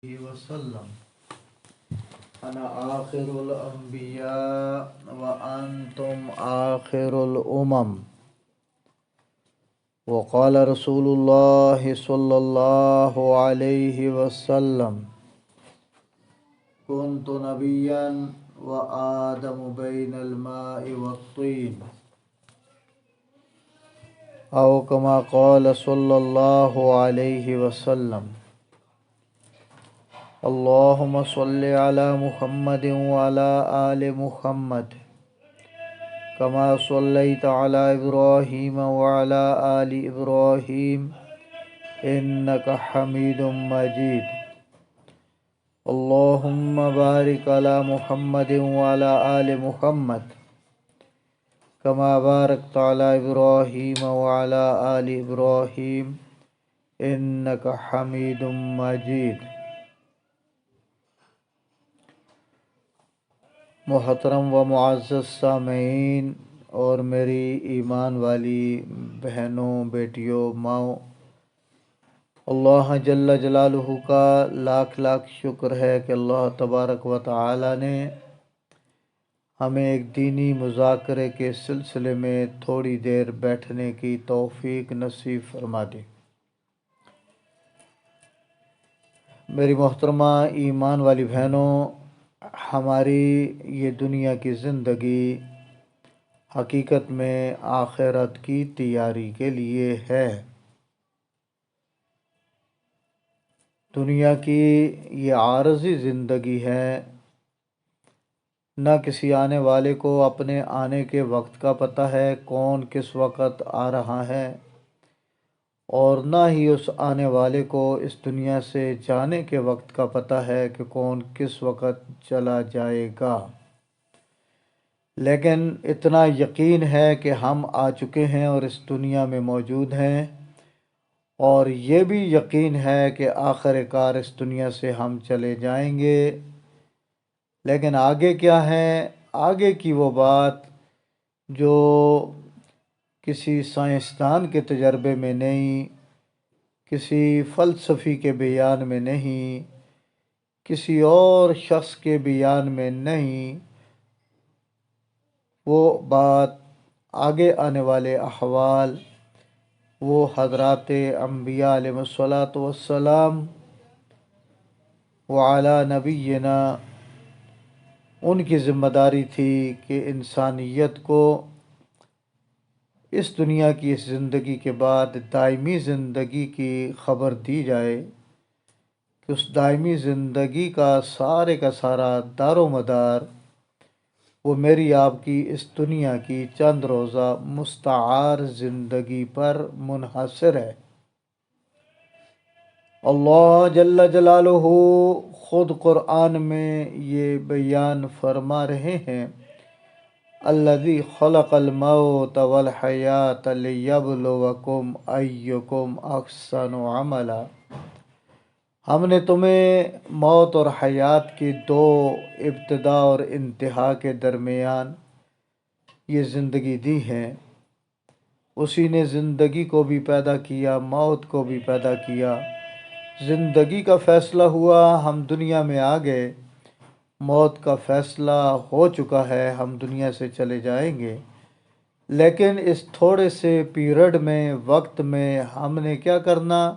وسلم أنا آخر الأنبياء وأنتم آخر الأمم. وقال رسول الله صلى الله عليه وسلم كنت نبيا وآدم بين الماء والطين، أو كما قال صلى الله عليه وسلم. اللهم صل على محمد وعلى آل محمد كما صليت على إبراهيم وعلى آل إبراهيم إنك حميد مجيد. اللهم بارك على محمد وعلى آل محمد كما باركت على إبراهيم وعلى آل إبراهيم إنك حميد مجيد. محترم و معزز سامعین اور میری ایمان والی بہنوں، بیٹیوں، ماؤں، اللہ جل جلالہ کا لاکھ لاکھ شکر ہے کہ اللہ تبارک و تعالی نے ہمیں ایک دینی مذاکرے کے سلسلے میں تھوڑی دیر بیٹھنے کی توفیق نصیب فرما دی. میری محترمہ ایمان والی بہنوں، ہماری یہ دنیا کی زندگی حقیقت میں آخرت کی تیاری کے لیے ہے. دنیا کی یہ عارضی زندگی ہے، نہ کسی آنے والے کو اپنے آنے کے وقت کا پتہ ہے کون کس وقت آ رہا ہے، اور نہ ہی اس آنے والے کو اس دنیا سے جانے کے وقت کا پتہ ہے کہ کون کس وقت چلا جائے گا. لیکن اتنا یقین ہے کہ ہم آ چکے ہیں اور اس دنیا میں موجود ہیں، اور یہ بھی یقین ہے کہ آخر کار اس دنیا سے ہم چلے جائیں گے. لیکن آگے کیا ہے؟ آگے کی وہ بات جو کسی سائنسدان کے تجربے میں نہیں، کسی فلسفی کے بیان میں نہیں، کسی اور شخص کے بیان میں نہیں، وہ بات آگے آنے والے احوال وہ حضرات انبیاء علیہ الصلاۃ والسلام وعلی نبینا ان کی ذمہ داری تھی کہ انسانیت کو اس دنیا کی اس زندگی کے بعد دائمی زندگی کی خبر دی جائے، کہ اس دائمی زندگی کا سارا دار و مدار وہ میری آپ کی اس دنیا کی چند روزہ مستعار زندگی پر منحصر ہے. اللہ جل جلالہ خود قرآن میں یہ بیان فرما رہے ہیں، الذی خلق الموت والحیات لیبلوکم ایکم احسن عملا. ہم نے تمہیں موت اور حیات کی دو ابتدا اور انتہا کے درمیان یہ زندگی دی ہے. اسی نے زندگی کو بھی پیدا کیا، موت کو بھی پیدا کیا. زندگی کا فیصلہ ہوا، ہم دنیا میں آ گئے. موت کا فیصلہ ہو چکا ہے، ہم دنیا سے چلے جائیں گے. لیکن اس تھوڑے سے پیریڈ میں، وقت میں ہم نے کیا کرنا؟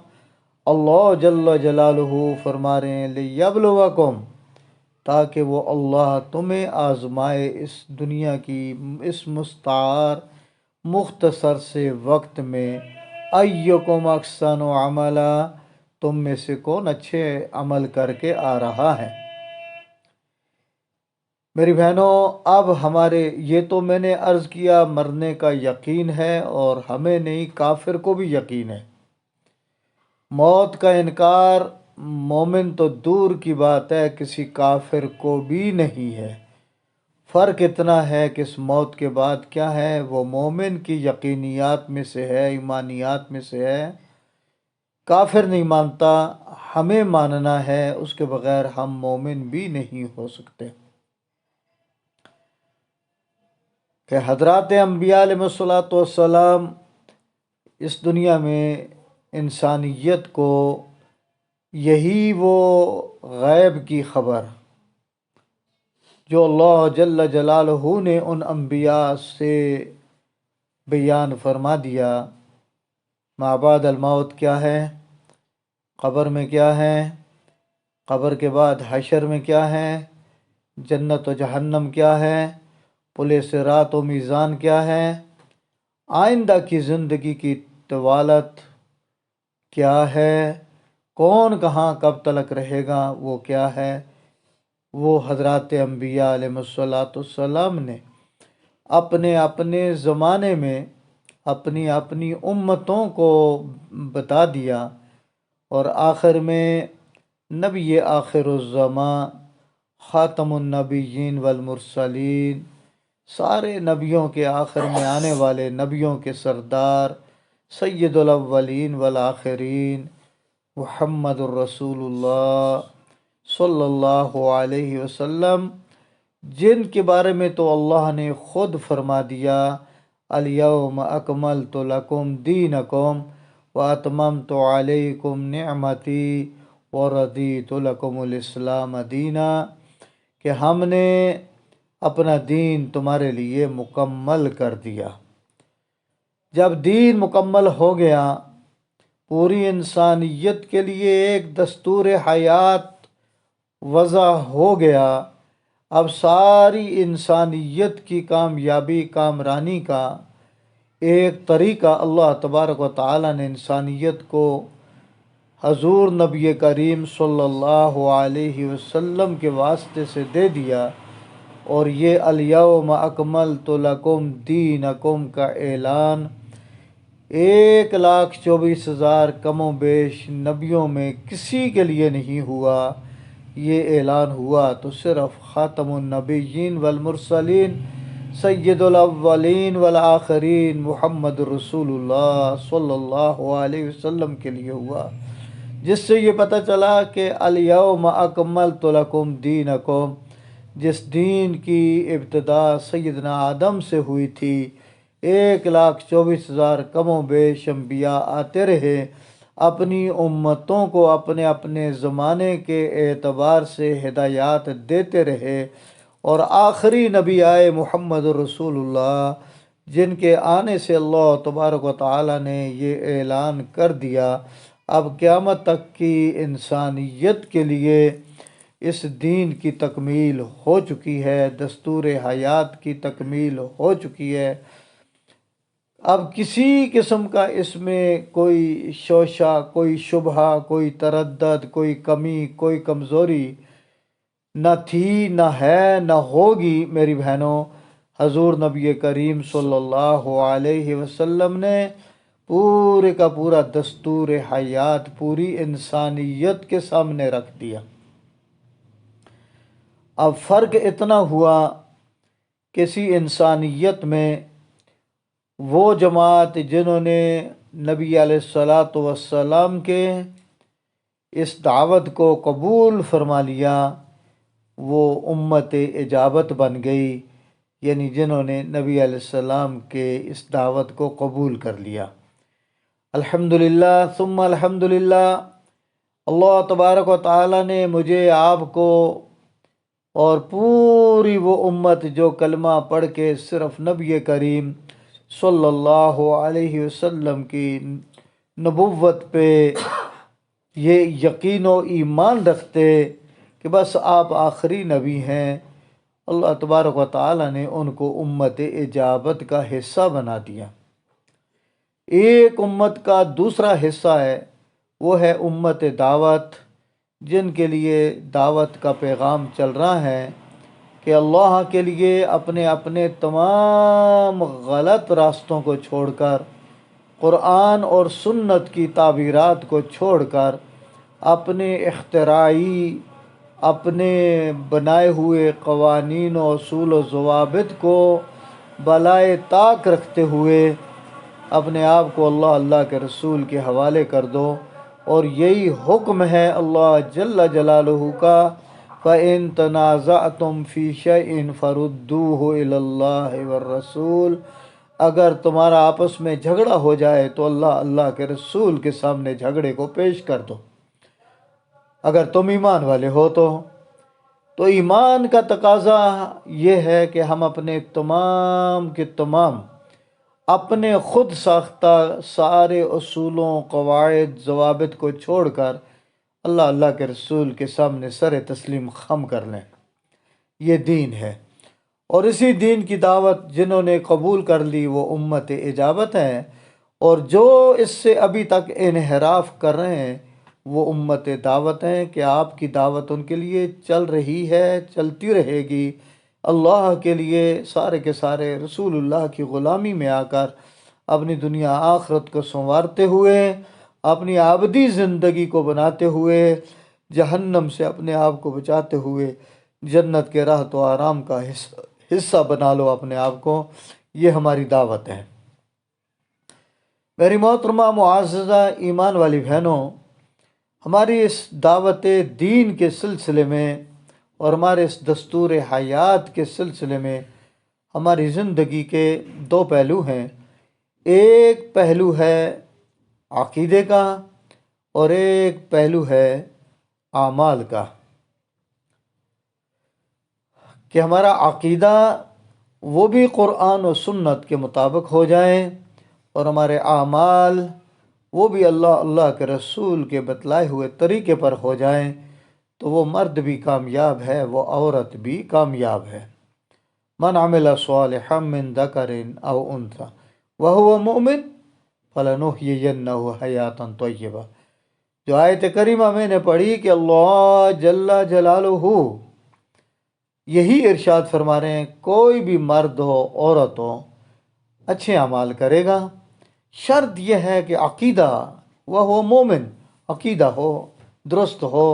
اللہ جل جلالہ فرما رہے ہیں لیبلوکم، تاکہ وہ اللہ تمہیں آزمائے اس دنیا کی اس مستعار مختصر سے وقت میں. ایکم احسن عملا، تم میں سے کون اچھے عمل کر کے آ رہا ہے. میری بہنوں، اب ہمارے یہ تو میں نے عرض کیا مرنے کا یقین ہے، اور ہمیں نہیں کافر کو بھی یقین ہے. موت کا انکار مومن تو دور کی بات ہے، کسی کافر کو بھی نہیں ہے. فرق اتنا ہے کہ اس موت کے بعد کیا ہے، وہ مومن کی یقینیات میں سے ہے، ایمانیات میں سے ہے. کافر نہیں مانتا، ہمیں ماننا ہے، اس کے بغیر ہم مومن بھی نہیں ہو سکتے. کہ حضرات انبیاء علیہ الصلوۃ والسلام اس دنیا میں انسانیت کو یہی وہ غیب کی خبر جو اللہ جل جلالہ نے ان انبیاء سے بیان فرما دیا۔ ما بعد الموت کیا ہے، قبر میں کیا ہے، قبر کے بعد حشر میں کیا ہے، جنت و جہنم کیا ہے، پل صراط و میزان کیا ہے، آئندہ کی زندگی کی طوالت کیا ہے، کون کہاں کب تلک رہے گا وہ کیا ہے، وہ حضرات انبیاء علیہ السلام نے اپنے اپنے زمانے میں اپنی اپنی امتوں کو بتا دیا، اور آخر میں نبی آخر الزمان خاتم النبیین والمرسلین، سارے نبیوں کے آخر میں آنے والے نبیوں کے سردار سید الاولین والآخرین محمد الرسول اللہ صلی اللہ علیہ وسلم، جن کے بارے میں تو اللہ نے خود فرما دیا الیوم اکملت لکم دینکم واتممت علیکم نعمتی ورضیت لکم الاسلام دینا، کہ ہم نے اپنا دین تمہارے لیے مکمل کر دیا۔ جب دین مکمل ہو گیا، پوری انسانیت کے لیے ایک دستور حیات وضع ہو گیا، اب ساری انسانیت کی کامیابی کامرانی کا ایک طریقہ اللہ تبارک و تعالی نے انسانیت کو حضور نبی کریم صلی اللہ علیہ وسلم کے واسطے سے دے دیا، اور یہ الیوم اکملت لکم دینکم کا اعلان 1,24,000 کم و بیش نبیوں میں کسی کے لیے نہیں ہوا۔ یہ اعلان ہوا تو صرف خاتم النبیین والمرسلین سید الاولین والآخرین محمد رسول اللہ صلی اللہ علیہ وسلم کے لیے ہوا، جس سے یہ پتہ چلا کہ الیوم اکملت لکم دینکم، جس دین کی ابتدا سیدنا آدم سے ہوئی تھی، 1,24,000 کم و بیش انبیاء آتے رہے، اپنی امتوں کو اپنے اپنے زمانے کے اعتبار سے ہدایات دیتے رہے، اور آخری نبی آئے محمد رسول اللہ، جن کے آنے سے اللہ تبارک و تعالی نے یہ اعلان کر دیا اب قیامت تک کی انسانیت کے لیے اس دین کی تکمیل ہو چکی ہے، دستور حیات کی تکمیل ہو چکی ہے۔ اب کسی قسم کا اس میں کوئی شوشہ، کوئی شبہہ، کوئی تردد، کوئی کمی، کوئی کمزوری نہ تھی، نہ ہے، نہ ہوگی میری بہنوں۔ حضور نبی کریم صلی اللہ علیہ وسلم نے پورے کا پورا دستور حیات پوری انسانیت کے سامنے رکھ دیا۔ اب فرق اتنا ہوا کسی انسانیت میں وہ جماعت جنہوں نے نبی علیہ السلام کے اس دعوت کو قبول فرما لیا، وہ امت اجابت بن گئی، یعنی جنہوں نے نبی علیہ السلام کے اس دعوت کو قبول کر لیا۔ الحمدللہ ثم الحمدللہ، اللہ تبارک و تعالی نے مجھے، آپ کو اور پوری وہ امت جو کلمہ پڑھ کے صرف نبی کریم صلی اللہ علیہ وسلم کی نبوت پہ یہ یقین و ایمان رکھتے کہ بس آپ آخری نبی ہیں، اللہ تبارک و تعالی نے ان کو امت اجابت کا حصہ بنا دیا۔ ایک امت کا دوسرا حصہ ہے، وہ ہے امت دعوت، جن کے لیے دعوت کا پیغام چل رہا ہے کہ اللہ کے لیے اپنے اپنے تمام غلط راستوں کو چھوڑ کر، قرآن اور سنت کی تعبیرات کو چھوڑ کر، اپنے اختراعی، اپنے بنائے ہوئے قوانین و اصول و ضوابط کو بالائے طاق رکھتے ہوئے اپنے آپ کو اللہ کے رسول کے حوالے کر دو، اور یہی حکم ہے اللہ جل جلالہ کا، فَإِن تَنَازَعْتُمْ فِي شَيْءٍ فَرُدُّوهُ إِلَى اللَّهِ وَالرَّسُولِ، اگر تمہارا آپس میں جھگڑا ہو جائے تو اللہ کے رسول کے سامنے جھگڑے کو پیش کر دو۔ اگر تم ایمان والے ہو تو ایمان کا تقاضا یہ ہے کہ ہم اپنے تمام کے تمام اپنے خود ساختہ سارے اصولوں، قواعد، ضوابط کو چھوڑ کر اللہ کے رسول کے سامنے سر تسلیم خم کر لیں۔ یہ دین ہے، اور اسی دین کی دعوت جنہوں نے قبول کر لی وہ امت اجابت ہیں، اور جو اس سے ابھی تک انحراف کر رہے ہیں وہ امت دعوت ہیں کہ آپ کی دعوت ان کے لیے چل رہی ہے، چلتی رہے گی۔ اللہ کے لیے سارے کے سارے رسول اللہ کی غلامی میں آ کر اپنی دنیا آخرت کو سنوارتے ہوئے، اپنی ابدی زندگی کو بناتے ہوئے، جہنم سے اپنے آپ کو بچاتے ہوئے جنت کے راحت و آرام کا حصہ بنا لو اپنے آپ کو۔ یہ ہماری دعوت ہے۔ میری محترمہ معززہ ایمان والی بہنوں، ہماری اس دعوت دین کے سلسلے میں اور ہمارے اس دستور حیات کے سلسلے میں ہماری زندگی کے دو پہلو ہیں۔ ایک پہلو ہے عقیدے کا اور ایک پہلو ہے اعمال کا، کہ ہمارا عقیدہ وہ بھی قرآن و سنت کے مطابق ہو جائیں، اور ہمارے اعمال وہ بھی اللہ کے رسول کے بتلائے ہوئے طریقے پر ہو جائیں، تو وہ مرد بھی کامیاب ہے، وہ عورت بھی کامیاب ہے۔ من عمل صالحا من ذکر او انثی وهو مؤمن فلنحیینہ حیاتا طیبہ۔ جو آیت کریمہ میں نے پڑھی کہ اللہ جل جلالہ یہی ارشاد فرما رہے ہیں، کوئی بھی مرد ہو عورت ہو اچھے اعمال کرے گا، شرط یہ ہے کہ عقیدہ وہ مومن، عقیدہ ہو، درست ہو،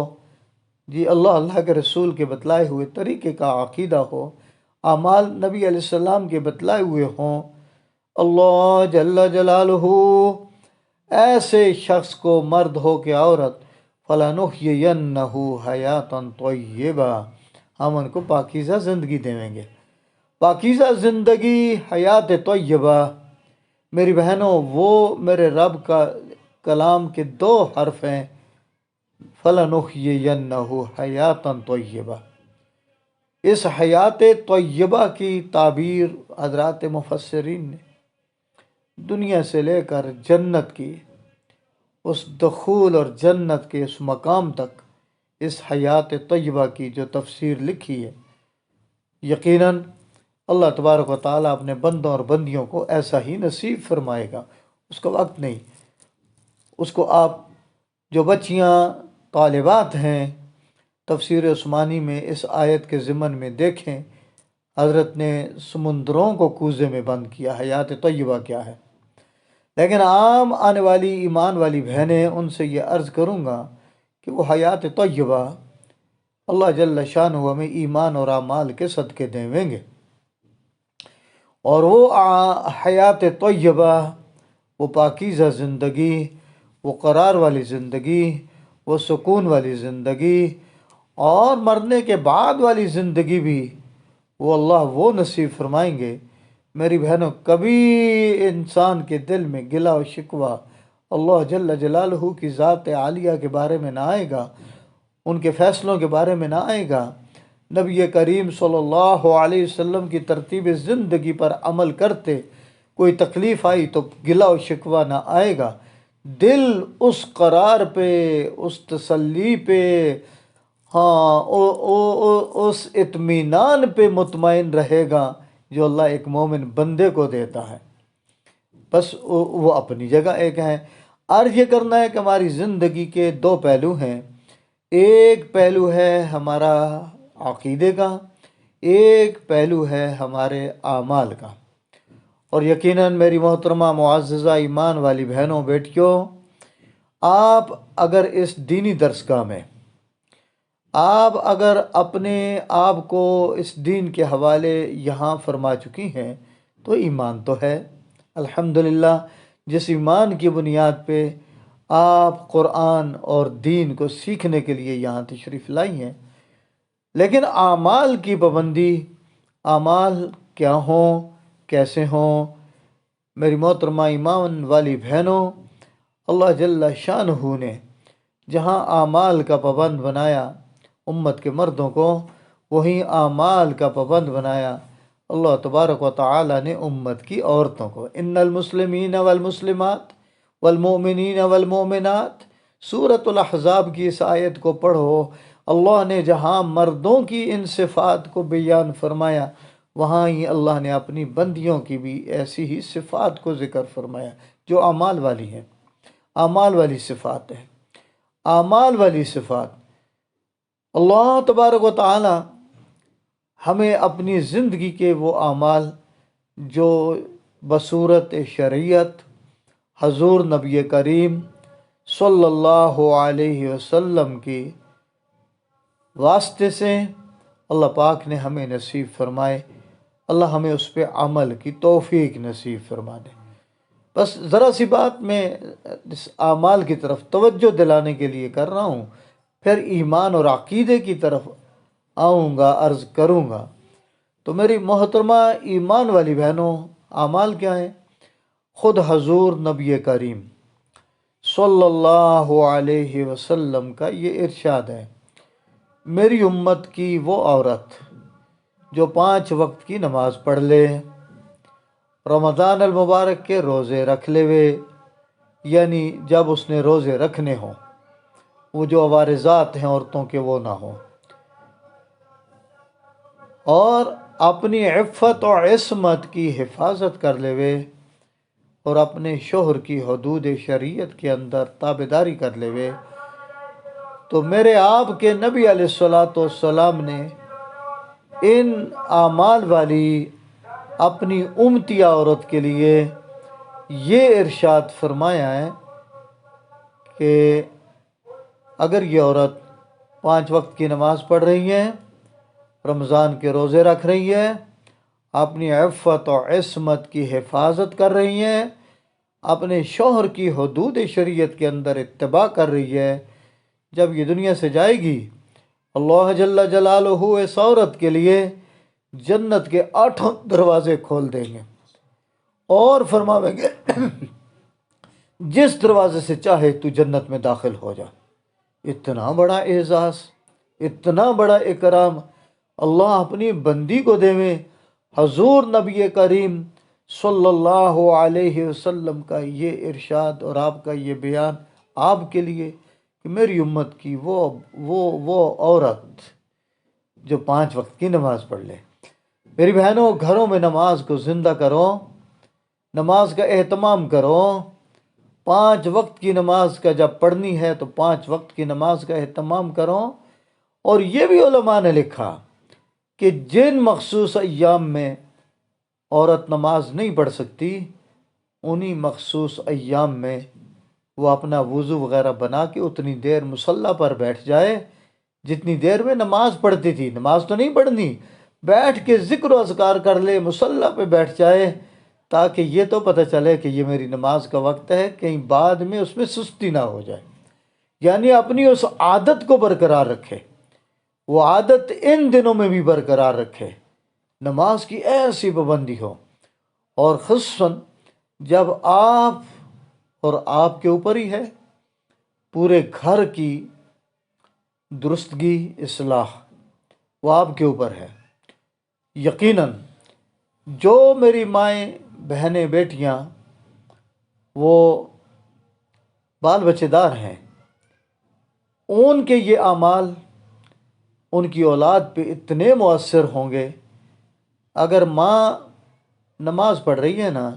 جی اللہ کے رسول کے بتلائے ہوئے طریقے کا عقیدہ ہو، اعمال نبی علیہ السلام کے بتلائے ہوئے ہوں۔ اللہ جل جلالہ ایسے شخص کو، مرد ہو کہ عورت، فَلَنُحْيِيَنَّهُ حَيَاةً طَيِّبَةً، ہم ان کو پاکیزہ زندگی دیں گے۔ پاکیزہ زندگی، حیات طیبہ، میری بہنوں، وہ میرے رب کا کلام کے دو حرف ہیں، فَلَنُحْيِيَنَّهُ حَيَاةً طَيِّبَةً۔ اس حیات طیبہ کی تعبیر حضرات مفسرین نے دنیا سے لے کر جنت کی اس دخول اور جنت کے اس مقام تک اس حیات طیبہ کی جو تفسیر لکھی ہے، یقیناً اللہ تبارک و تعالیٰ اپنے بندوں اور بندیوں کو ایسا ہی نصیب فرمائے گا۔ اس کا وقت نہیں، اس کو آپ جو بچیاں طالبات ہیں تفسیر عثمانی میں اس آیت کے ضمن میں دیکھیں، حضرت نے سمندروں کو کوزے میں بند کیا۔ حیات طیبہ کیا ہے؟ لیکن عام آنے والی ایمان والی بہنیں، ان سے یہ عرض کروں گا کہ وہ حیات طیبہ اللہ جل شانہ ہمیں ایمان اور اعمال کے صدقے دیں گے، اور وہ حیات طیبہ، وہ پاکیزہ زندگی، وہ قرار والی زندگی، وہ سکون والی زندگی، اور مرنے کے بعد والی زندگی بھی وہ اللہ وہ نصیب فرمائیں گے۔ میری بہنوں، کبھی انسان کے دل میں گلہ و شکوہ اللہ جل جلالہ کی ذات عالیہ کے بارے میں نہ آئے گا، ان کے فیصلوں کے بارے میں نہ آئے گا، نبی کریم صلی اللہ علیہ وسلم کی ترتیب زندگی پر عمل کرتے کوئی تکلیف آئی تو گلہ و شکوہ نہ آئے گا۔ دل اس قرار پہ، اس تسلی پہ، ہاں اس اطمینان پہ مطمئن رہے گا جو اللہ ایک مومن بندے کو دیتا ہے۔ بس وہ اپنی جگہ ایک ہیں۔ عرض یہ کرنا ہے کہ ہماری زندگی کے دو پہلو ہیں، ایک پہلو ہے ہمارا عقیدے کا، ایک پہلو ہے ہمارے اعمال کا۔ اور یقیناً میری محترمہ معززہ ایمان والی بہنوں، بیٹیوں، آپ اگر اس دینی درسگاہ میں آپ اگر اپنے آپ کو اس دین کے حوالے یہاں فرما چکی ہیں تو ایمان تو ہے الحمدللہ، جس ایمان کی بنیاد پہ آپ قرآن اور دین کو سیکھنے کے لیے یہاں تشریف لائی ہیں۔ لیکن اعمال کی پابندی، اعمال کیا ہوں، کیسے ہوں؟ میری محترمہ ایمان والی بہنوں، اللہ جل شانہ نے جہاں اعمال کا پابند بنایا امت کے مردوں کو، وہیں اعمال کا پابند بنایا اللہ تبارک و تعالی نے امت کی عورتوں کو۔ ان المسلمین والمسلمات والمؤمنین والمؤمنات، سورۃ الاحزاب کی اس آیت کو پڑھو۔ اللہ نے جہاں مردوں کی ان صفات کو بیان فرمایا، وہاں ہی اللہ نے اپنی بندیوں کی بھی ایسی ہی صفات کو ذکر فرمایا جو اعمال والی ہیں، اعمال والی صفات ہیں، اعمال والی صفات۔ اللہ تبارک و تعالی ہمیں اپنی زندگی کے وہ اعمال جو بصورت شریعت حضور نبی کریم صلی اللہ علیہ وسلم کی واسطے سے اللہ پاک نے ہمیں نصیب فرمائے، اللہ ہمیں اس پہ عمل کی توفیق نصیب فرما دے۔ بس ذرا سی بات میں اس اعمال کی طرف توجہ دلانے کے لیے کر رہا ہوں، پھر ایمان اور عقیدے کی طرف آؤں گا، عرض کروں گا۔ تو میری محترمہ ایمان والی بہنوں، اعمال کیا ہیں؟ خود حضور نبی کریم صلی اللہ علیہ وسلم کا یہ ارشاد ہے، میری امت کی وہ عورت جو 5 وقت کی نماز پڑھ لے، رمضان المبارک کے روزے رکھ لے وے، یعنی جب اس نے روزے رکھنے ہوں، وہ جو عوارضات ہیں عورتوں کے وہ نہ ہوں، اور اپنی عفت و عصمت کی حفاظت کر لے وے، اور اپنے شوہر کی حدود شریعت کے اندر تابعداری کر لے وے، تو میرے آپ کے نبی علیہ الصلوۃ والسلام نے ان اعمال والی اپنی امتی عورت کے لیے یہ ارشاد فرمایا ہے کہ اگر یہ عورت 5 وقت کی نماز پڑھ رہی ہے، رمضان کے روزے رکھ رہی ہے، اپنی عفت و عصمت کی حفاظت کر رہی ہیں، اپنے شوہر کی حدود شریعت کے اندر اتباع کر رہی ہے، جب یہ دنیا سے جائے گی اللہ جل جلالہ اس عورت کے لیے جنت کے 8 دروازے کھول دیں گے اور فرمائیں گے جس دروازے سے چاہے تو جنت میں داخل ہو جا۔ اتنا بڑا اعزاز، اتنا بڑا اکرام اللہ اپنی بندی کو دے میں۔ حضور نبی کریم صلی اللہ علیہ وسلم کا یہ ارشاد اور آپ کا یہ بیان آپ کے لیے کہ میری امت کی وہ عورت جو 5 وقت کی نماز پڑھ لے۔ میری بہنوں، گھروں میں نماز کو زندہ کرو، نماز کا اہتمام کرو۔ 5 وقت کی نماز کا جب پڑھنی ہے تو 5 وقت کی نماز کا اہتمام کرو۔ اور یہ بھی علماء نے لکھا کہ جن مخصوص ایام میں عورت نماز نہیں پڑھ سکتی، انہی مخصوص ایام میں وہ اپنا وضو وغیرہ بنا کے اتنی دیر مصلی پر بیٹھ جائے جتنی دیر میں نماز پڑھتی تھی۔ نماز تو نہیں پڑھنی، بیٹھ کے ذکر و اذکار کر لے، مصلی پہ بیٹھ جائے، تاکہ یہ تو پتہ چلے کہ یہ میری نماز کا وقت ہے، کہیں بعد میں اس میں سستی نہ ہو جائے۔ یعنی اپنی اس عادت کو برقرار رکھے، وہ عادت ان دنوں میں بھی برقرار رکھے، نماز کی ایسی پابندی ہو۔ اور خصوصاً جب آپ اور آپ کے اوپر ہی ہے پورے گھر کی درستگی، اصلاح، وہ آپ کے اوپر ہے۔ یقیناً جو میری مائیں، بہنیں، بیٹیاں وہ بال بچے دار ہیں، ان کے یہ اعمال ان کی اولاد پہ اتنے مؤثر ہوں گے۔ اگر ماں نماز پڑھ رہی ہے نا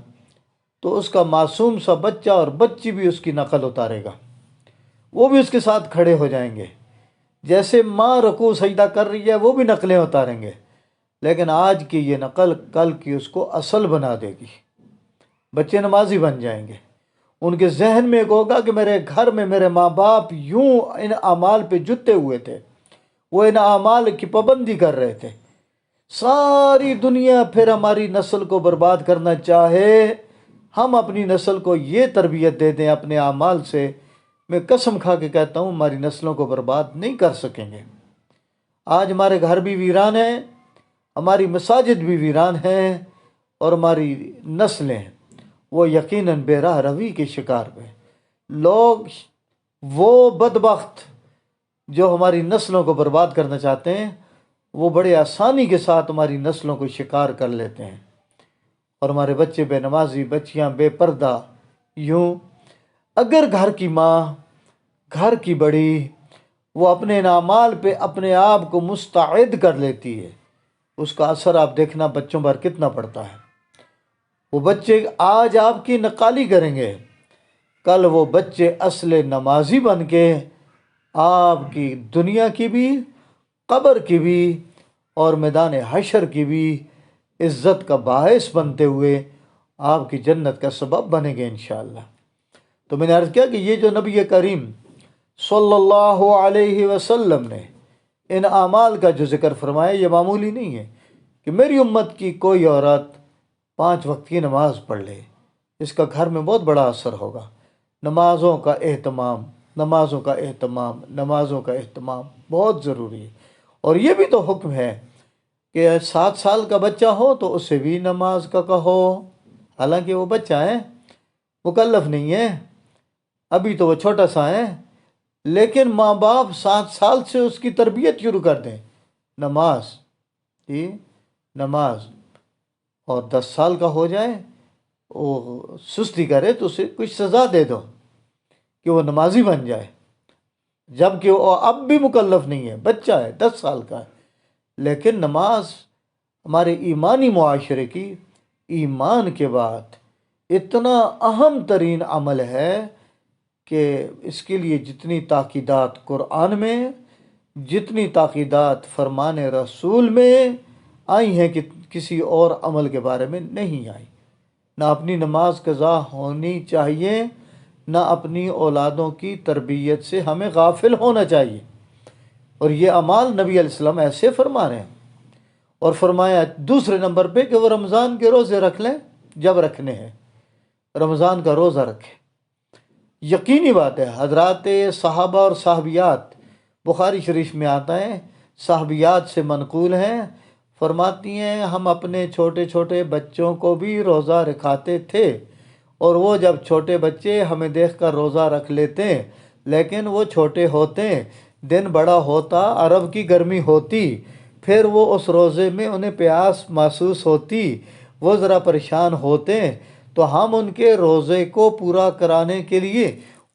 تو اس کا معصوم سا بچہ اور بچی بھی اس کی نقل اتارے گا، وہ بھی اس کے ساتھ کھڑے ہو جائیں گے۔ جیسے ماں رکوع سجدہ کر رہی ہے وہ بھی نقلیں اتاریں گے، لیکن آج کی یہ نقل کل کی اس کو اصل بنا دے گی۔ بچے نمازی بن جائیں گے، ان کے ذہن میں ایک ہوگا کہ میرے گھر میں میرے ماں باپ یوں ان اعمال پہ جتے ہوئے تھے، وہ ان اعمال کی پابندی کر رہے تھے۔ ساری دنیا پھر ہماری نسل کو برباد کرنا چاہے، ہم اپنی نسل کو یہ تربیت دے دیں اپنے اعمال سے، میں قسم کھا کے کہتا ہوں ہماری نسلوں کو برباد نہیں کر سکیں گے۔ آج ہمارے گھر بھی ویران ہیں، ہماری مساجد بھی ویران ہیں، اور ہماری نسلیں وہ یقیناً بے راہ روی کے شکار ہوئے۔ لوگ وہ بدبخت جو ہماری نسلوں کو برباد کرنا چاہتے ہیں وہ بڑے آسانی کے ساتھ ہماری نسلوں کو شکار کر لیتے ہیں، اور ہمارے بچے بے نمازی، بچیاں بے پردہ، یوں اگر گھر کی ماں، گھر کی بڑی، وہ اپنے اعمال پہ اپنے آپ کو مستعد کر لیتی ہے، اس کا اثر آپ دیکھنا بچوں پر کتنا پڑتا ہے۔ وہ بچے آج آپ کی نقالی کریں گے، کل وہ بچے اصل نمازی بن کے آپ کی دنیا کی بھی، قبر کی بھی، اور میدان حشر کی بھی عزت کا باعث بنتے ہوئے آپ کی جنت کا سبب بنیں گے انشاءاللہ۔ تو میں نے عرض کیا کہ یہ جو نبی کریم صلی اللہ علیہ وسلم نے ان اعمال کا جو ذکر فرمایا، یہ معمولی نہیں ہے کہ میری امت کی کوئی عورت 5 وقت کی نماز پڑھ لے، اس کا گھر میں بہت بڑا اثر ہوگا۔ نمازوں کا اہتمام، نمازوں کا اہتمام، نمازوں کا اہتمام بہت ضروری ہے۔ اور یہ بھی تو حکم ہے کہ 7 سال کا بچہ ہو تو اسے بھی نماز کا کہو، حالانکہ وہ بچہ ہے، مکلف نہیں ہے، ابھی تو وہ چھوٹا سا ہے، لیکن ماں باپ 7 سال سے اس کی تربیت شروع کر دیں، نماز، جی نماز، اور 10 سال کا ہو جائے وہ سستی کرے تو اسے کچھ سزا دے دو کہ وہ نمازی بن جائے، جبکہ وہ اب بھی مکلف نہیں ہے، بچہ ہے، 10 سال کا ہے۔ لیکن نماز ہمارے ایمانی معاشرے کی ایمان کے بعد اتنا اہم ترین عمل ہے کہ اس کے لیے جتنی تاکیدات قرآن میں، جتنی تاکیدات فرمان رسول میں آئی ہیں کہ کسی اور عمل کے بارے میں نہیں آئی۔ نہ اپنی نماز قضا ہونی چاہیے، نہ اپنی اولادوں کی تربیت سے ہمیں غافل ہونا چاہیے۔ اور یہ اعمال نبی علیہ السلام ایسے فرما رہے ہیں، اور فرمایا دوسرے نمبر پہ کہ وہ رمضان کے روزے رکھ لیں جب رکھنے ہیں، رمضان کا روزہ رکھے۔ یقینی بات ہے، حضرات صحابہ اور صحابیات، بخاری شریف میں آتا ہے، صحابیات سے منقول ہیں، فرماتی ہیں ہم اپنے چھوٹے چھوٹے بچوں کو بھی روزہ رکھاتے تھے، اور وہ جب چھوٹے بچے ہمیں دیکھ کر روزہ رکھ لیتے، لیکن وہ چھوٹے ہوتے، دن بڑا ہوتا، عرب کی گرمی ہوتی، پھر وہ اس روزے میں انہیں پیاس محسوس ہوتی، وہ ذرا پریشان ہوتے، تو ہم ان کے روزے کو پورا کرانے کے لیے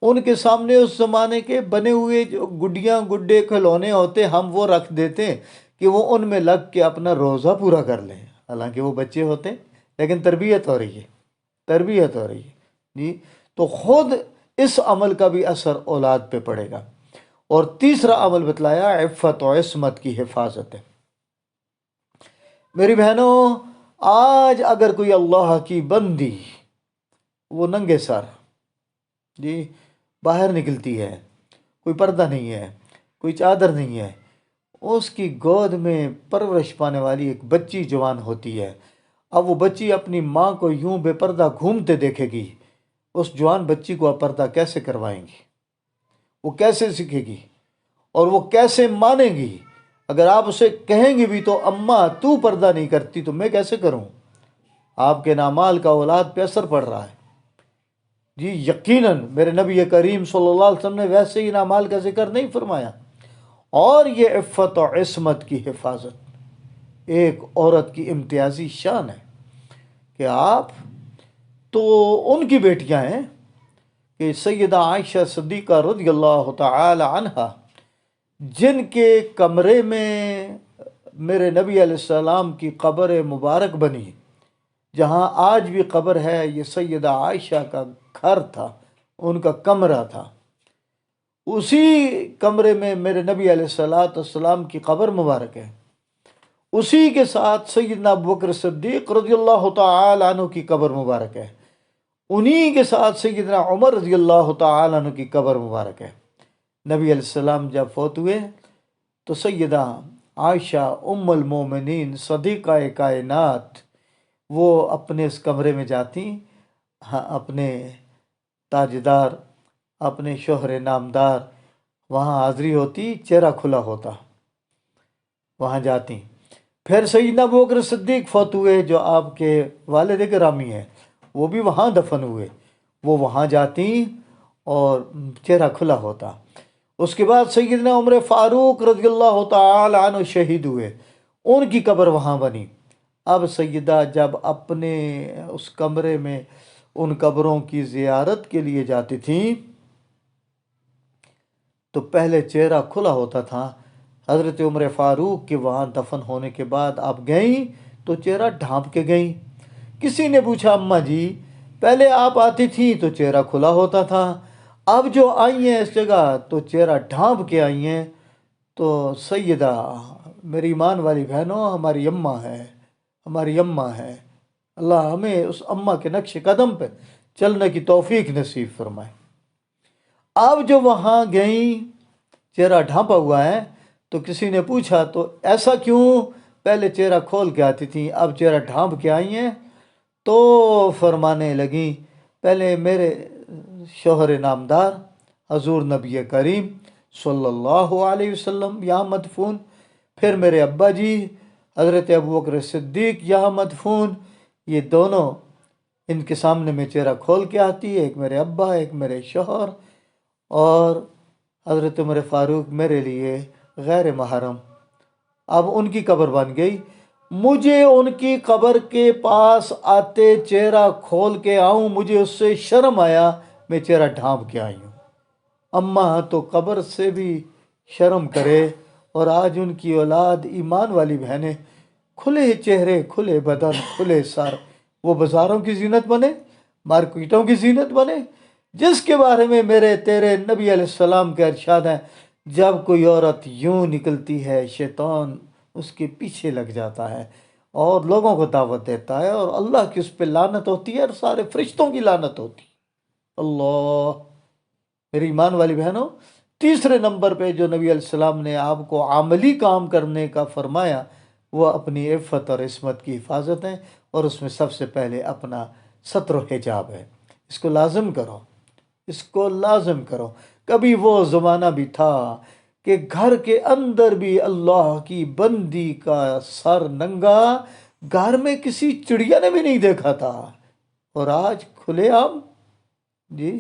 ان کے سامنے اس زمانے کے بنے ہوئے جو گڈیاں گڈے کھلونے ہوتے ہم وہ رکھ دیتے کہ وہ ان میں لگ کے اپنا روزہ پورا کر لیں، حالانکہ وہ بچے ہوتے، لیکن تربیت ہو رہی ہے، تربیت ہو رہی ہے، جی۔ تو خود اس عمل کا بھی اثر اولاد پہ پڑے گا۔ اور تیسرا عمل بتلایا عفت و عصمت کی حفاظت ہے۔ میری بہنوں، آج اگر کوئی اللہ کی بندی وہ ننگے سر، جی، باہر نکلتی ہے، کوئی پردہ نہیں ہے، کوئی چادر نہیں ہے، اس کی گود میں پرورش پانے والی ایک بچی جوان ہوتی ہے، اب وہ بچی اپنی ماں کو یوں بے پردہ گھومتے دیکھے گی، اس جوان بچی کو آپ پردہ کیسے کروائیں گی؟ وہ کیسے سیکھے گی اور وہ کیسے مانے گی؟ اگر آپ اسے کہیں گے بھی تو اماں تو پردہ نہیں کرتی تو میں کیسے کروں؟ آپ کے اعمال کا اولاد پہ اثر پڑ رہا ہے، جی یقیناً میرے نبی کریم صلی اللہ علیہ وسلم نے ویسے ہی اعمال کا ذکر نہیں فرمایا۔ اور یہ عفت و عصمت کی حفاظت ایک عورت کی امتیازی شان ہے کہ آپ تو ان کی بیٹیاں ہیں کہ سیدہ عائشہ صدیقہ رضی اللہ تعالی عنہا، جن کے کمرے میں میرے نبی علیہ السلام کی قبر مبارک بنی، جہاں آج بھی قبر ہے، یہ سیدہ عائشہ کا گھر تھا، ان کا کمرہ تھا، اسی کمرے میں میرے نبی علیہ السلام کی قبر مبارک ہے، اسی کے ساتھ سیدنا ابوبکر صدیق رضی اللہ تعالی عنہ کی قبر مبارک ہے، انہی کے ساتھ سیدنا عمر رضی اللہ تعالی عنہ کی قبر مبارک ہے۔ نبی علیہ السلام جب فوت ہوئے تو سیدہ عائشہ ام المومنین صدیقہ کائنات وہ اپنے اس کمرے میں جاتی، اپنے تاجدار، اپنے شوہر نامدار، وہاں حاضری ہوتی، چہرہ کھلا ہوتا، وہاں جاتی۔ پھر سیدنا ابوبکر صدیق فوت ہوئے جو آپ کے والد گرامی ہیں، وہ بھی وہاں دفن ہوئے، وہ وہاں جاتی اور چہرہ کھلا ہوتا۔ اس کے بعد سیدنا عمر فاروق رضی اللہ تعالی عنہ شہید ہوئے، ان کی قبر وہاں بنی۔ اب سیدہ جب اپنے اس کمرے میں ان قبروں کی زیارت کے لیے جاتی تھیں تو پہلے چہرہ کھلا ہوتا تھا۔ حضرت عمر فاروق کے وہاں دفن ہونے کے بعد اب گئیں تو چہرہ ڈھانپ کے گئیں۔ کسی نے پوچھا اماں جی پہلے آپ آتی تھیں تو چہرہ کھلا ہوتا تھا، اب جو آئی ہیں اس جگہ تو چہرہ ڈھانپ کے آئی ہیں۔ تو سیدہ میری ایمان والی بہنوں ہماری اماں ہے، ہماری اماں ہے، اللہ ہمیں اس اماں کے نقش قدم پہ چلنے کی توفیق نصیب فرمائے۔ اب جو وہاں گئیں چہرہ ڈھانپا ہوا ہے تو کسی نے پوچھا تو ایسا کیوں، پہلے چہرہ کھول کے آتی تھیں اب چہرہ ڈھانپ کے آئی ہیں؟ تو فرمانے لگیں پہلے میرے شوہر نامدار حضور نبی کریم صلی اللہ علیہ وسلم یہاں مدفون، پھر میرے ابا جی حضرت ابوبکر صدیق یہاں مدفون، یہ دونوں ان کے سامنے میں چہرہ کھول کے آتی ہے، ایک میرے ابا ایک میرے شوہر، اور حضرت عمر فاروق میرے لیے غیر محرم۔ اب ان کی قبر بن گئی، مجھے ان کی قبر کے پاس آتے چہرہ کھول کے آؤں، مجھے اس سے شرم آیا، میں چہرہ ڈھانپ کے آئی ہوں۔ اماں تو قبر سے بھی شرم کرے، اور آج ان کی اولاد ایمان والی بہنیں کھلے چہرے کھلے بدن کھلے سر، وہ بازاروں کی زینت بنے، مارکیٹوں کی زینت بنے، جس کے بارے میں میرے تیرے نبی علیہ السلام کے ارشاد ہیں جب کوئی عورت یوں نکلتی ہے شیطان اس کے پیچھے لگ جاتا ہے اور لوگوں کو دعوت دیتا ہے، اور اللہ کی اس پہ لعنت ہوتی ہے اور سارے فرشتوں کی لعنت ہوتی ہے۔ اللہ میری ایمان والی بہنوں، تیسرے نمبر پہ جو نبی علیہ السلام نے آپ کو عملی کام کرنے کا فرمایا وہ اپنی عفت اور عصمت کی حفاظت ہے، اور اس میں سب سے پہلے اپنا ستر و حجاب ہے۔ اس کو لازم کرو، اس کو لازم کرو۔ کبھی وہ زمانہ بھی تھا کہ گھر کے اندر بھی اللہ کی بندی کا سر ننگا گھر میں کسی چڑیا نے بھی نہیں دیکھا تھا، اور آج کھلے عام جی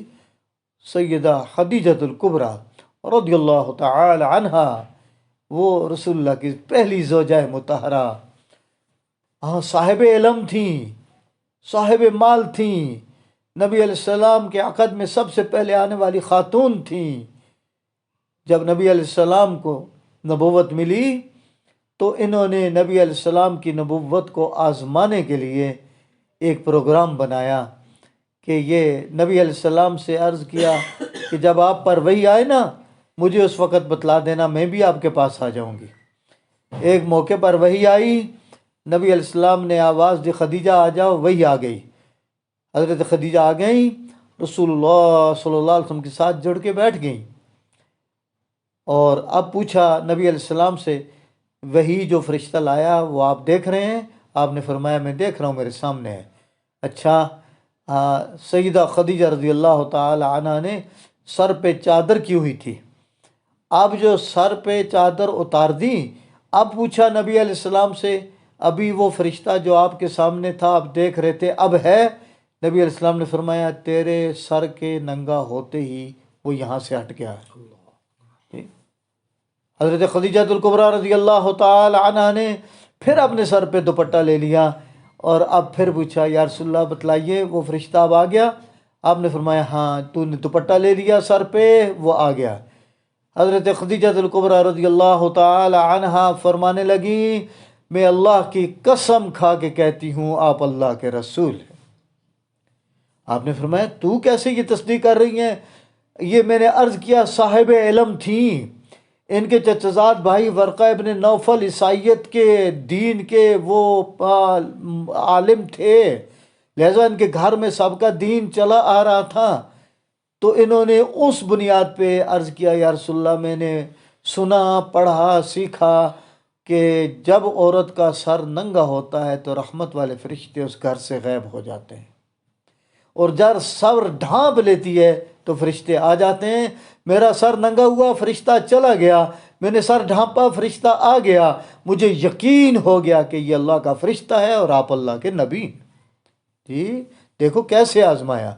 سیدہ خدیجۃ الکبریٰ رضی اللہ تعالی عنہا، وہ رسول اللہ کی پہلی زوجہ مطہرہ، ہاں صاحب علم تھیں، صاحب مال تھیں، نبی علیہ السلام کے عقد میں سب سے پہلے آنے والی خاتون تھیں۔ جب نبی علیہ السلام کو نبوت ملی تو انہوں نے نبی علیہ السلام کی نبوت کو آزمانے کے لیے ایک پروگرام بنایا کہ یہ نبی علیہ السلام سے عرض کیا کہ جب آپ پر وحی آئے نا مجھے اس وقت بتلا دینا، میں بھی آپ کے پاس آ جاؤں گی۔ ایک موقع پر وحی آئی، نبی علیہ السلام نے آواز دی خدیجہ آ جاؤ، وحی آ گئی، حضرت خدیجہ آ گئیں، رسول اللہ صلی اللہ علیہ وسلم کے ساتھ جڑ کے بیٹھ گئیں، اور اب پوچھا نبی علیہ السلام سے وہی جو فرشتہ لایا وہ آپ دیکھ رہے ہیں؟ آپ نے فرمایا میں دیکھ رہا ہوں، میرے سامنے ہے۔ اچھا، سیدہ خدیجہ رضی اللہ تعالی عنہ نے سر پہ چادر کی ہوئی تھی، اب جو سر پہ چادر اتار دی، اب پوچھا نبی علیہ السلام سے ابھی وہ فرشتہ جو آپ کے سامنے تھا آپ دیکھ رہے تھے اب ہے؟ نبی علیہ السلام نے فرمایا تیرے سر کے ننگا ہوتے ہی وہ یہاں سے ہٹ گیا ہے۔ حضرت خدیجہ الکبریٰ رضی اللہ تعالی عنہ نے پھر اپنے سر پہ دوپٹہ لے لیا، اور اب پھر پوچھا یا رسول اللہ بتلائیے وہ فرشتہ اب آ گیا؟ آپ نے فرمایا ہاں، تو نے دوپٹہ لے لیا سر پہ، وہ آ گیا۔ حضرت خدیجہ الکبریٰ رضی اللہ تعالی عنہا فرمانے لگیں میں اللہ کی قسم کھا کے کہتی ہوں آپ اللہ کے رسول ہیں۔ آپ نے فرمایا تو کیسے یہ تصدیق کر رہی ہیں؟ یہ میں نے عرض کیا صاحب علم تھیں، ان کے چچزاد بھائی ورقہ ابن نوفل عیسائیت کے دین کے وہ عالم تھے، لہذا ان کے گھر میں سب کا دین چلا آ رہا تھا، تو انہوں نے اس بنیاد پہ عرض کیا یا رسول اللہ میں نے سنا پڑھا سیکھا کہ جب عورت کا سر ننگا ہوتا ہے تو رحمت والے فرشتے اس گھر سے غائب ہو جاتے ہیں، اور جب سر ڈھانپ لیتی ہے تو فرشتے آ جاتے ہیں۔ میرا سر ننگا ہوا فرشتہ چلا گیا، میں نے سر ڈھانپا فرشتہ آ گیا، مجھے یقین ہو گیا کہ یہ اللہ کا فرشتہ ہے اور آپ اللہ کے نبی ہیں۔ جی دیکھو کیسے آزمایا۔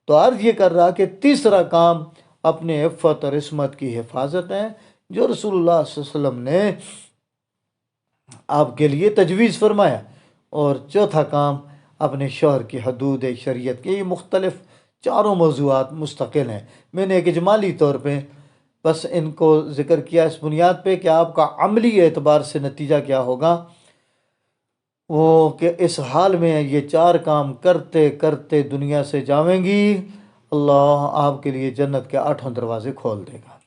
تو عرض یہ کر رہا کہ تیسرا کام اپنے عفت اور عصمت کی حفاظت ہے جو رسول اللہ صلی اللہ علیہ وسلم نے آپ کے لیے تجویز فرمایا، اور چوتھا کام اپنے شوہر کی حدود شریعت کے. یہ مختلف چاروں موضوعات مستقل ہیں. میں نے ایک اجمالی طور پہ بس ان کو ذکر کیا اس بنیاد پہ کہ آپ کا عملی اعتبار سے نتیجہ کیا ہوگا، وہ کہ اس حال میں یہ چار کام کرتے کرتے دنیا سے جاویں گی، اللہ آپ کے لیے جنت کے 8 دروازے کھول دے گا.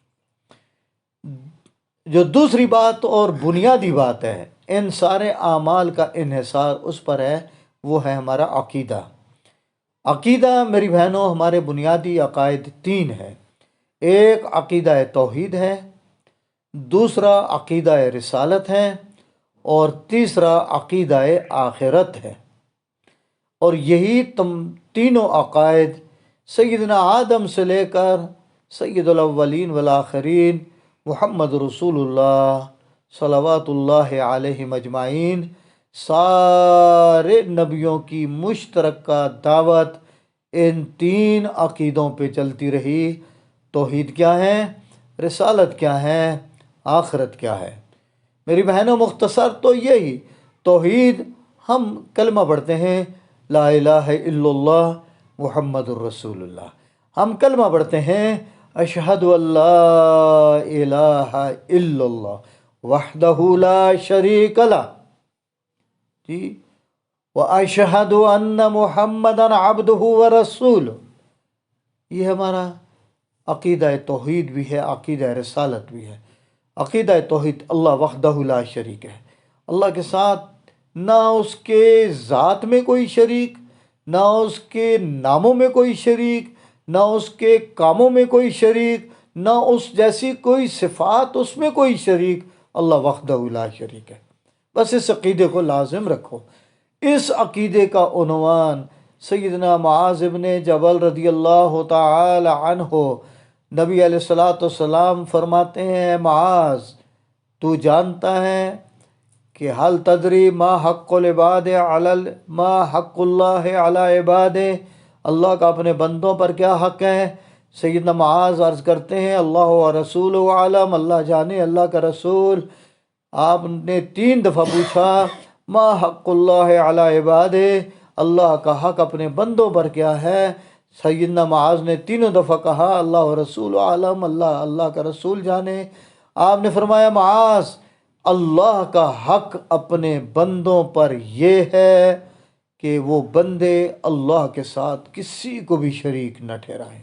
جو دوسری بات اور بنیادی بات ہے ان سارے اعمال کا انحصار اس پر ہے، وہ ہے ہمارا عقیدہ. عقیدہ میری بہنوں ہمارے بنیادی عقائد 3 ہیں. ایک عقیدہ توحید ہے، دوسرا عقیدہ رسالت ہے، اور تیسرا عقیدہ آخرت ہے. اور یہی تینوں عقائد سیدنا آدم سے لے کر سید الاولین والآخرین محمد رسول اللہ صلوات اللہ علیہ مجمعین سارے نبیوں کی مشترکہ دعوت ان 3 عقیدوں پہ چلتی رہی. توحید کیا ہے، رسالت کیا ہے، آخرت کیا ہے. میری بہنوں مختصر تو یہی توحید، ہم کلمہ پڑھتے ہیں لا الہ الا اللہ محمد الرسول اللہ. ہم کلمہ پڑھتے ہیں اشہد ان لا الہ الا اللہ وحدہ لا شریک لہ، جی، واشہد ان محمدا عبدہ ورسولہ. یہ ہمارا عقیدہ توحید بھی ہے، عقیدہ رسالت بھی ہے. عقیدہ توحید اللہ وحدہ لا شریک ہے، اللہ کے ساتھ نہ اس کے ذات میں کوئی شریک، نہ اس کے ناموں میں کوئی شریک، نہ اس کے کاموں میں کوئی شریک، نہ اس جیسی کوئی صفات اس میں کوئی شریک. اللہ وحدہ لا شریک ہے. بس اس عقیدے کو لازم رکھو. اس عقیدے کا عنوان سیدنا معاذ ابن جبل رضی اللہ تعالی عنہ، نبی علیہ الصلوۃ والسلام فرماتے ہیں معاذ تو جانتا ہے کہ حل تدری ما حق العباد علی ما حق اللہ علی عباد، اللہ کا اپنے بندوں پر کیا حق ہے. سیدنا معاذ عرض کرتے ہیں اللہ و رسول عالم، اللہ جانے اللہ کا رسول. آپ نے 3 دفعہ پوچھا ما حق اللہ علی عباد، اللہ کا حق اپنے بندوں پر کیا ہے. سیدنا معاذ نے 3 دفعہ کہا اللہ و رسول عالم، اللہ کا رسول جانے. آپ نے فرمایا معاذ اللہ کا حق اپنے بندوں پر یہ ہے کہ وہ بندے اللہ کے ساتھ کسی کو بھی شریک نہ ٹھہرائیں،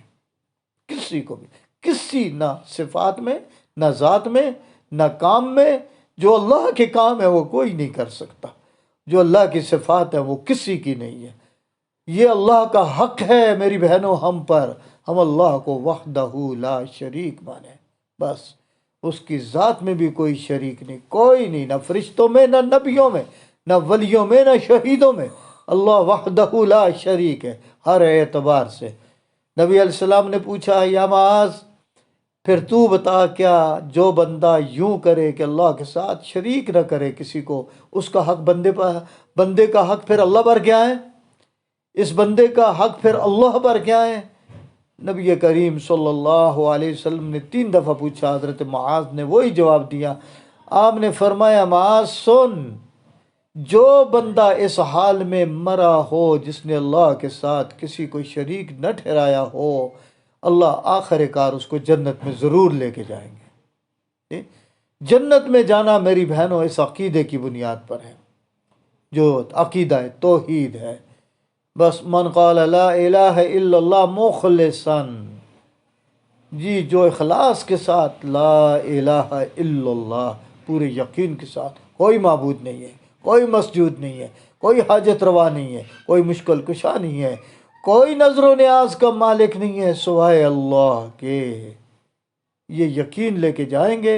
کسی کو بھی، کسی نہ صفات میں، نہ ذات میں، نہ کام میں. جو اللہ کے کام ہے وہ کوئی نہیں کر سکتا، جو اللہ کی صفات ہے وہ کسی کی نہیں ہے. یہ اللہ کا حق ہے میری بہنوں ہم پر. ہم اللہ کو وحدہ لا شریک مانیں. بس اس کی ذات میں بھی کوئی شریک نہیں، کوئی نہیں، نہ فرشتوں میں، نہ نبیوں میں، نہ ولیوں میں، نہ شہیدوں میں. اللہ وحدہ لا شریک ہے ہر اعتبار سے. نبی علیہ السلام نے پوچھا یا معاذ پھر تو بتا، کیا جو بندہ یوں کرے کہ اللہ کے ساتھ شریک نہ کرے کسی کو، اس کا حق بندے کا حق پھر اللہ پر کیا ہے؟ اس بندے کا حق پھر اللہ پر کیا ہے؟ نبی کریم صلی اللہ علیہ وسلم نے 3 دفعہ پوچھا، حضرت معاذ نے وہی جواب دیا. آپ نے فرمایا معاذ سن، جو بندہ اس حال میں مرا ہو جس نے اللہ کے ساتھ کسی کو شریک نہ ٹھہرایا ہو، اللہ آخر کار اس کو جنت میں ضرور لے کے جائیں گے. جنت میں جانا میری بہنوں اس عقیدے کی بنیاد پر ہے جو عقیدہ توحید ہے. بس من قال لا الہ الا اللہ مخلصا، جی جو اخلاص کے ساتھ لا الہ الا اللہ پورے یقین کے ساتھ، کوئی معبود نہیں ہے، کوئی مسجود نہیں ہے، کوئی حاجت روا نہیں ہے، کوئی مشکل کشا نہیں ہے، کوئی نظر و نیاز کا مالک نہیں ہے سوائے اللہ کے، یہ یقین لے کے جائیں گے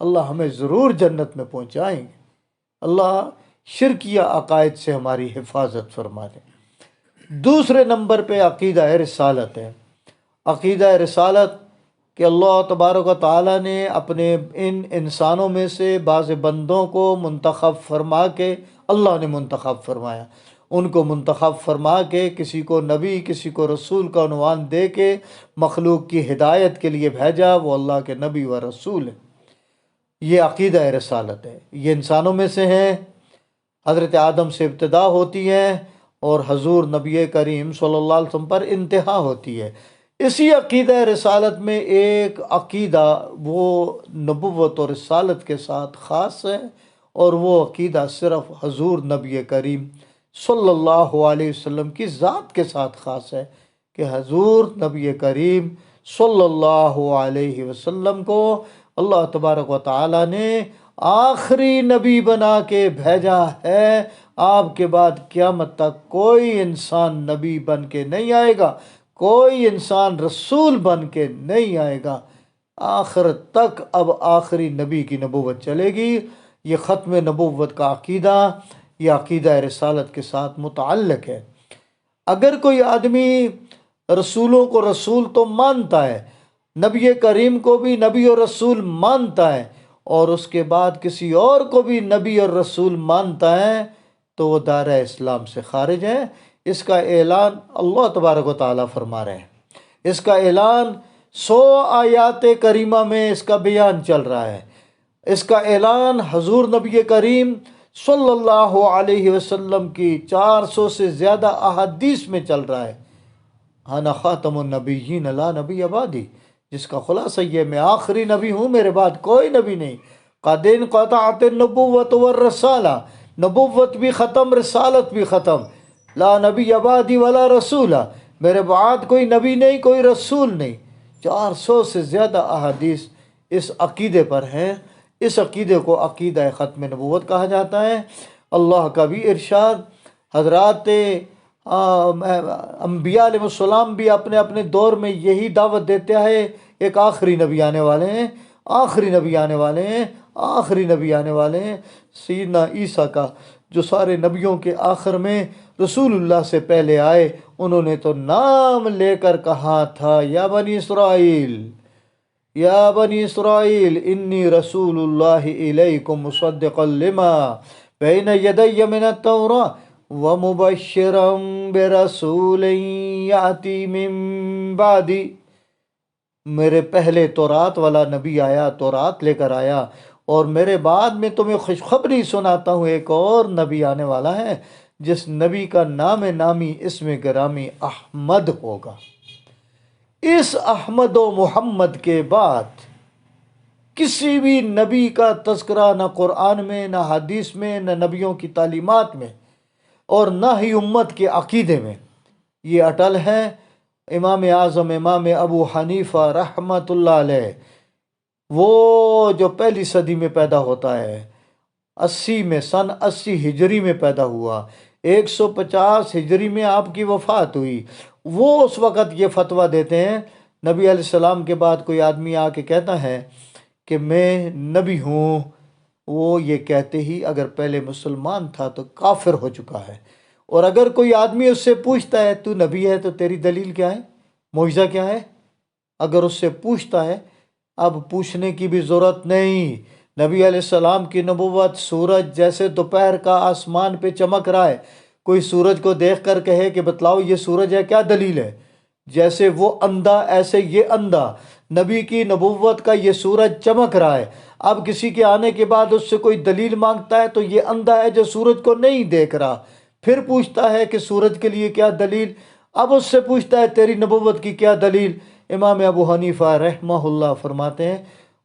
اللہ ہمیں ضرور جنت میں پہنچائیں گے. اللہ شرکیہ عقائد سے ہماری حفاظت فرما دے. دوسرے نمبر پہ عقیدہ رسالت ہے. عقیدہ رسالت کہ اللہ تبارک و تعالیٰ نے اپنے ان انسانوں میں سے بعض بندوں کو منتخب فرما کے، اللہ نے منتخب فرمایا ان کو منتخب فرما کے کسی کو نبی کسی کو رسول کا عنوان دے کے مخلوق کی ہدایت کے لیے بھیجا، وہ اللہ کے نبی و رسول ہے۔ یہ عقیدہ رسالت ہے، یہ انسانوں میں سے ہیں، حضرت آدم سے ابتدا ہوتی ہے اور حضور نبی کریم صلی اللہ علیہ وسلم پر انتہا ہوتی ہے۔ اسی عقیدہ رسالت میں ایک عقیدہ وہ نبوت اور رسالت کے ساتھ خاص ہے، اور وہ عقیدہ صرف حضور نبی کریم صلی اللہ علیہ وسلم کی ذات کے ساتھ خاص ہے کہ حضور نبی کریم صلی اللہ علیہ وسلم کو اللہ تبارک و تعالی نے آخری نبی بنا کے بھیجا ہے۔ آپ کے بعد قیامت تک کوئی انسان نبی بن کے نہیں آئے گا، کوئی انسان رسول بن کے نہیں آئے گا، آخر تک اب آخری نبی کی نبوت چلے گی۔ یہ ختم نبوت کا عقیدہ، یہ عقیدہ رسالت کے ساتھ متعلق ہے۔ اگر کوئی آدمی رسولوں کو رسول تو مانتا ہے، نبی کریم کو بھی نبی اور رسول مانتا ہے، اور اس کے بعد کسی اور کو بھی نبی اور رسول مانتا ہے، تو وہ دائرہ اسلام سے خارج ہے۔ اس کا اعلان اللہ تبارک و تعالیٰ فرما رہے ہیں، اس کا اعلان 100 آیات کریمہ میں اس کا بیان چل رہا ہے، اس کا اعلان حضور نبی کریم صلی اللہ علیہ وسلم کی 400 سے زیادہ احادیث میں چل رہا ہے۔ انا خاتم النبیین لا نبی بعدی، جس کا خلاصہ یہ میں آخری نبی ہوں، میرے بعد کوئی نبی نہیں۔ قد انقطعت النبوۃ والرسالہ، نبوت بھی ختم، رسالت بھی ختم۔ لا نبی بعدی ولا رسول، میرے بعد کوئی نبی نہیں کوئی رسول نہیں۔ 400 سے زیادہ احادیث اس عقیدے پر ہیں۔ اس عقیدے کو عقیدہ ختم نبوت کہا جاتا ہے۔ اللہ کا بھی ارشاد، حضرات انبیاء علیہ السلام بھی اپنے اپنے دور میں یہی دعوت دیتے ہیں، ایک آخری نبی آنے والے ہیں، آخری نبی آنے والے ہیں، آخری نبی آنے والے ہیں۔ سیدنا عیسیٰ کا جو سارے نبیوں کے آخر میں رسول اللہ سے پہلے آئے، انہوں نے تو نام لے کر کہا تھا، یا بنی اسرائیل، یا بنی اسرائیل انی رسول اللہ الیکم مصدقا لما بین یدی من التوراۃ ومبشرا برسول یاتی من بعدی۔ میرے پہلے تورات والا نبی آیا، تورات لے کر آیا، اور میرے بعد میں تمہیں خوشخبری سناتا ہوں، ایک اور نبی آنے والا ہے جس نبی کا نام نامی اسم گرامی احمد ہوگا۔ اس احمد و محمد کے بعد کسی بھی نبی کا تذکرہ نہ قرآن میں، نہ حدیث میں، نہ نبیوں کی تعلیمات میں، اور نہ ہی امت کے عقیدے میں۔ یہ اٹل ہے۔ امام اعظم امام ابو حنیفہ رحمۃ اللہ علیہ، وہ جو پہلی صدی میں پیدا ہوتا ہے، 80 میں، سن 80 ہجری میں پیدا ہوا، 150 ہجری میں آپ کی وفات ہوئی۔ وہ اس وقت یہ فتویٰ دیتے ہیں، نبی علیہ السلام کے بعد کوئی آدمی آ کے کہتا ہے کہ میں نبی ہوں، وہ یہ کہتے ہی اگر پہلے مسلمان تھا تو کافر ہو چکا ہے۔ اور اگر کوئی آدمی اس سے پوچھتا ہے تو نبی ہے تو تیری دلیل کیا ہے، معجزہ کیا ہے، اگر اس سے پوچھتا ہے، اب پوچھنے کی بھی ضرورت نہیں۔ نبی علیہ السلام کی نبوت سورج جیسے دوپہر کا آسمان پہ چمک رہا ہے، کوئی سورج کو دیکھ کر کہے کہ بتلاؤ یہ سورج ہے، کیا دلیل ہے؟ جیسے وہ اندھا ایسے یہ اندھا، نبی کی نبوت کا یہ سورج چمک رہا ہے۔ اب کسی کے آنے کے بعد اس سے کوئی دلیل مانگتا ہے تو یہ اندھا ہے جو سورج کو نہیں دیکھ رہا، پھر پوچھتا ہے کہ سورج کے لیے کیا دلیل، اب اس سے پوچھتا ہے تیری نبوت کی کیا دلیل۔ امام ابو حنیفہ رحمہ اللہ فرماتے ہیں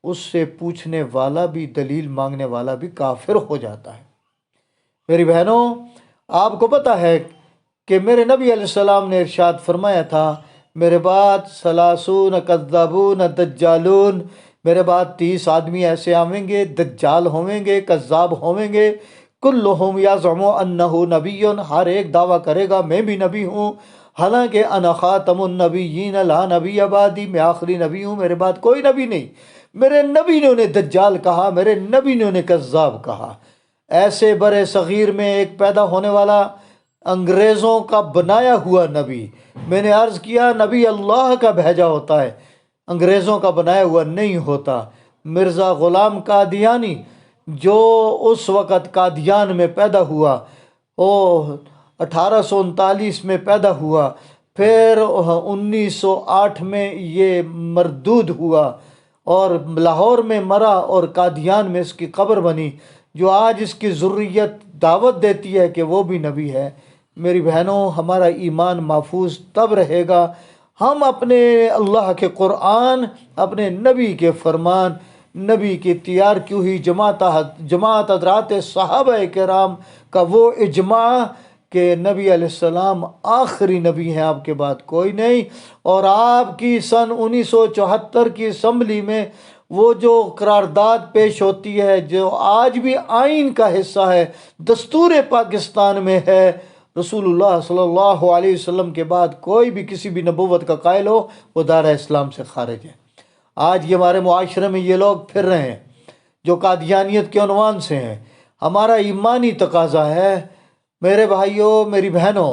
اس سے پوچھنے والا بھی، دلیل مانگنے والا بھی کافر ہو جاتا ہے۔ میری بہنوں، آپ کو پتہ ہے کہ میرے نبی علیہ السلام نے ارشاد فرمایا تھا، میرے بعد 30 کذابون دجالون، میرے بعد 30 آدمی ایسے آئیں گے، دجال ہویں گے، کذاب ہویں گے، کلہم یزعم انہ نبی، ہر ایک دعویٰ کرے گا میں بھی نبی ہوں، حالانکہ انا خاتم النبیین لا نبی بعدی، میں آخری نبی ہوں، میرے بعد کوئی نبی نہیں۔ میرے نبی نے انہیں دجال کہا، میرے نبی نے انہیں کذاب کہا۔ ایسے برے صغیر میں ایک پیدا ہونے والا انگریزوں کا بنایا ہوا نبی، میں نے عرض کیا نبی اللہ کا بھیجا ہوتا ہے، انگریزوں کا بنایا ہوا نہیں ہوتا۔ مرزا غلام قادیانی جو اس وقت قادیان میں پیدا ہوا، 1839 میں پیدا ہوا، پھر 1908 میں یہ مردود ہوا اور لاہور میں مرا اور قادیان میں اس کی قبر بنی، جو آج اس کی ذریت دعوت دیتی ہے کہ وہ بھی نبی ہے۔ میری بہنوں، ہمارا ایمان محفوظ تب رہے گا ہم اپنے اللہ کے قرآن، اپنے نبی کے فرمان، نبی کی تیار کی ہوئی جماعت حضرات صحابہ کرام کا وہ اجماع کہ نبی علیہ السلام آخری نبی ہیں، آپ کے بعد کوئی نہیں۔ اور آپ کی سن 1974 کی اسمبلی میں وہ جو قرارداد پیش ہوتی ہے، جو آج بھی آئین کا حصہ ہے، دستور پاکستان میں ہے، رسول اللہ صلی اللہ علیہ وسلم کے بعد کوئی بھی کسی بھی نبوت کا قائل ہو وہ دائرہ اسلام سے خارج ہے۔ آج یہ ہمارے معاشرے میں یہ لوگ پھر رہے ہیں جو قادیانیت کے عنوان سے ہیں۔ ہمارا ایمانی تقاضا ہے میرے بھائیوں، میری بہنوں،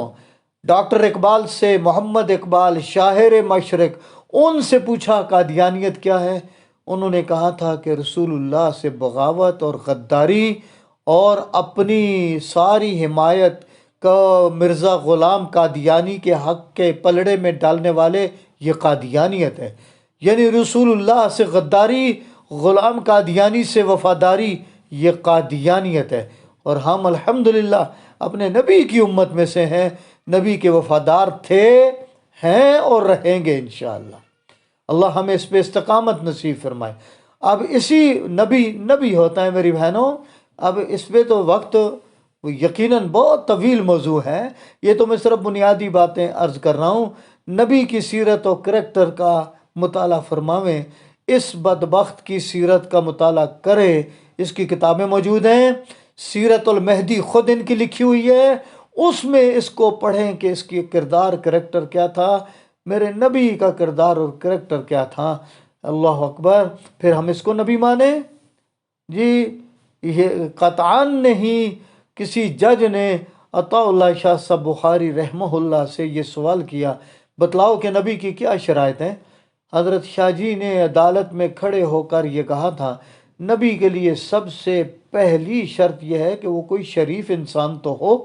ڈاکٹر اقبال سے، محمد اقبال شاعر مشرق، ان سے پوچھا قادیانیت کیا ہے؟ انہوں نے کہا تھا کہ رسول اللہ سے بغاوت اور غداری اور اپنی ساری حمایت کا مرزا غلام قادیانی کے حق کے پلڑے میں ڈالنے والے، یہ قادیانیت ہے۔ یعنی رسول اللہ سے غداری، غلام قادیانی سے وفاداری، یہ قادیانیت ہے۔ اور ہم الحمدللہ اپنے نبی کی امت میں سے ہیں، نبی کے وفادار تھے، ہیں اور رہیں گے انشاءاللہ۔ اللہ ہمیں اس پہ استقامت نصیب فرمائے۔ اب اسی نبی ہوتا ہے میری بہنوں، اب اس پہ تو وقت یقیناً بہت طویل موضوع ہے، یہ تو میں صرف بنیادی باتیں عرض کر رہا ہوں۔ نبی کی سیرت و کریکٹر کا مطالعہ فرماویں، اس بدبخت کی سیرت کا مطالعہ کرے، اس کی کتابیں موجود ہیں، سیرت المہدی خود ان کی لکھی ہوئی ہے، اس میں اس کو پڑھیں کہ اس کی کردار کریکٹر کیا تھا، میرے نبی کا کردار اور کریکٹر کیا تھا۔ اللہ اکبر، پھر ہم اس کو نبی مانیں؟ جی یہ قطعاً نہیں۔ کسی جج نے عطا اللہ شاہ صاحب بخاری رحمہ اللہ سے یہ سوال کیا، بتلاؤ کہ نبی کی کیا شرائط ہیں؟ حضرت شاہ جی نے عدالت میں کھڑے ہو کر یہ کہا تھا، نبی کے لیے سب سے پہلی شرط یہ ہے کہ وہ کوئی شریف انسان تو ہو۔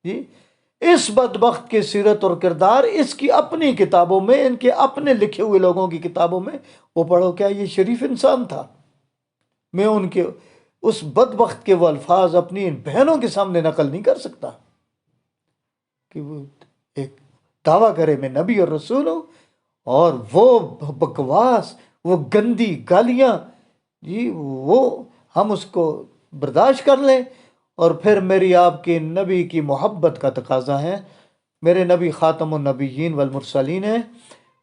جی اس بدبخت کی سیرت اور کردار اس کی اپنی کتابوں میں، ان کے اپنے لکھے ہوئے لوگوں کی کتابوں میں وہ پڑھو، کیا یہ شریف انسان تھا؟ میں ان کے اس بدبخت کے وہ الفاظ اپنی ان بہنوں کے سامنے نقل نہیں کر سکتا کہ وہ ایک دعویٰ کرے میں نبی اور رسول ہوں، اور وہ بکواس، وہ گندی گالیاں، جی وہ ہم اس کو برداشت کر لیں۔ اور پھر میری آپ کے نبی کی محبت کا تقاضا ہے۔ میرے نبی خاتم النبیین والمرسلین ہیں،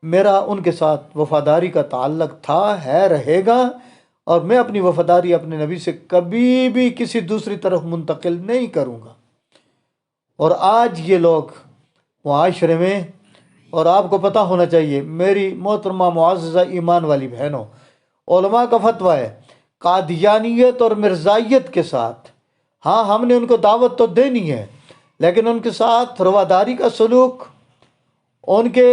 میرا ان کے ساتھ وفاداری کا تعلق تھا، ہے، رہے گا، اور میں اپنی وفاداری اپنے نبی سے کبھی بھی کسی دوسری طرف منتقل نہیں کروں گا۔ اور آج یہ لوگ معاشرے میں، اور آپ کو پتہ ہونا چاہیے میری محترمہ معززہ ایمان والی بہنوں، علماء کا فتویٰ ہے قادیانیت اور مرزائیت کے ساتھ، ہاں ہم نے ان کو دعوت تو دینی ہے، لیکن ان کے ساتھ رواداری کا سلوک، ان کے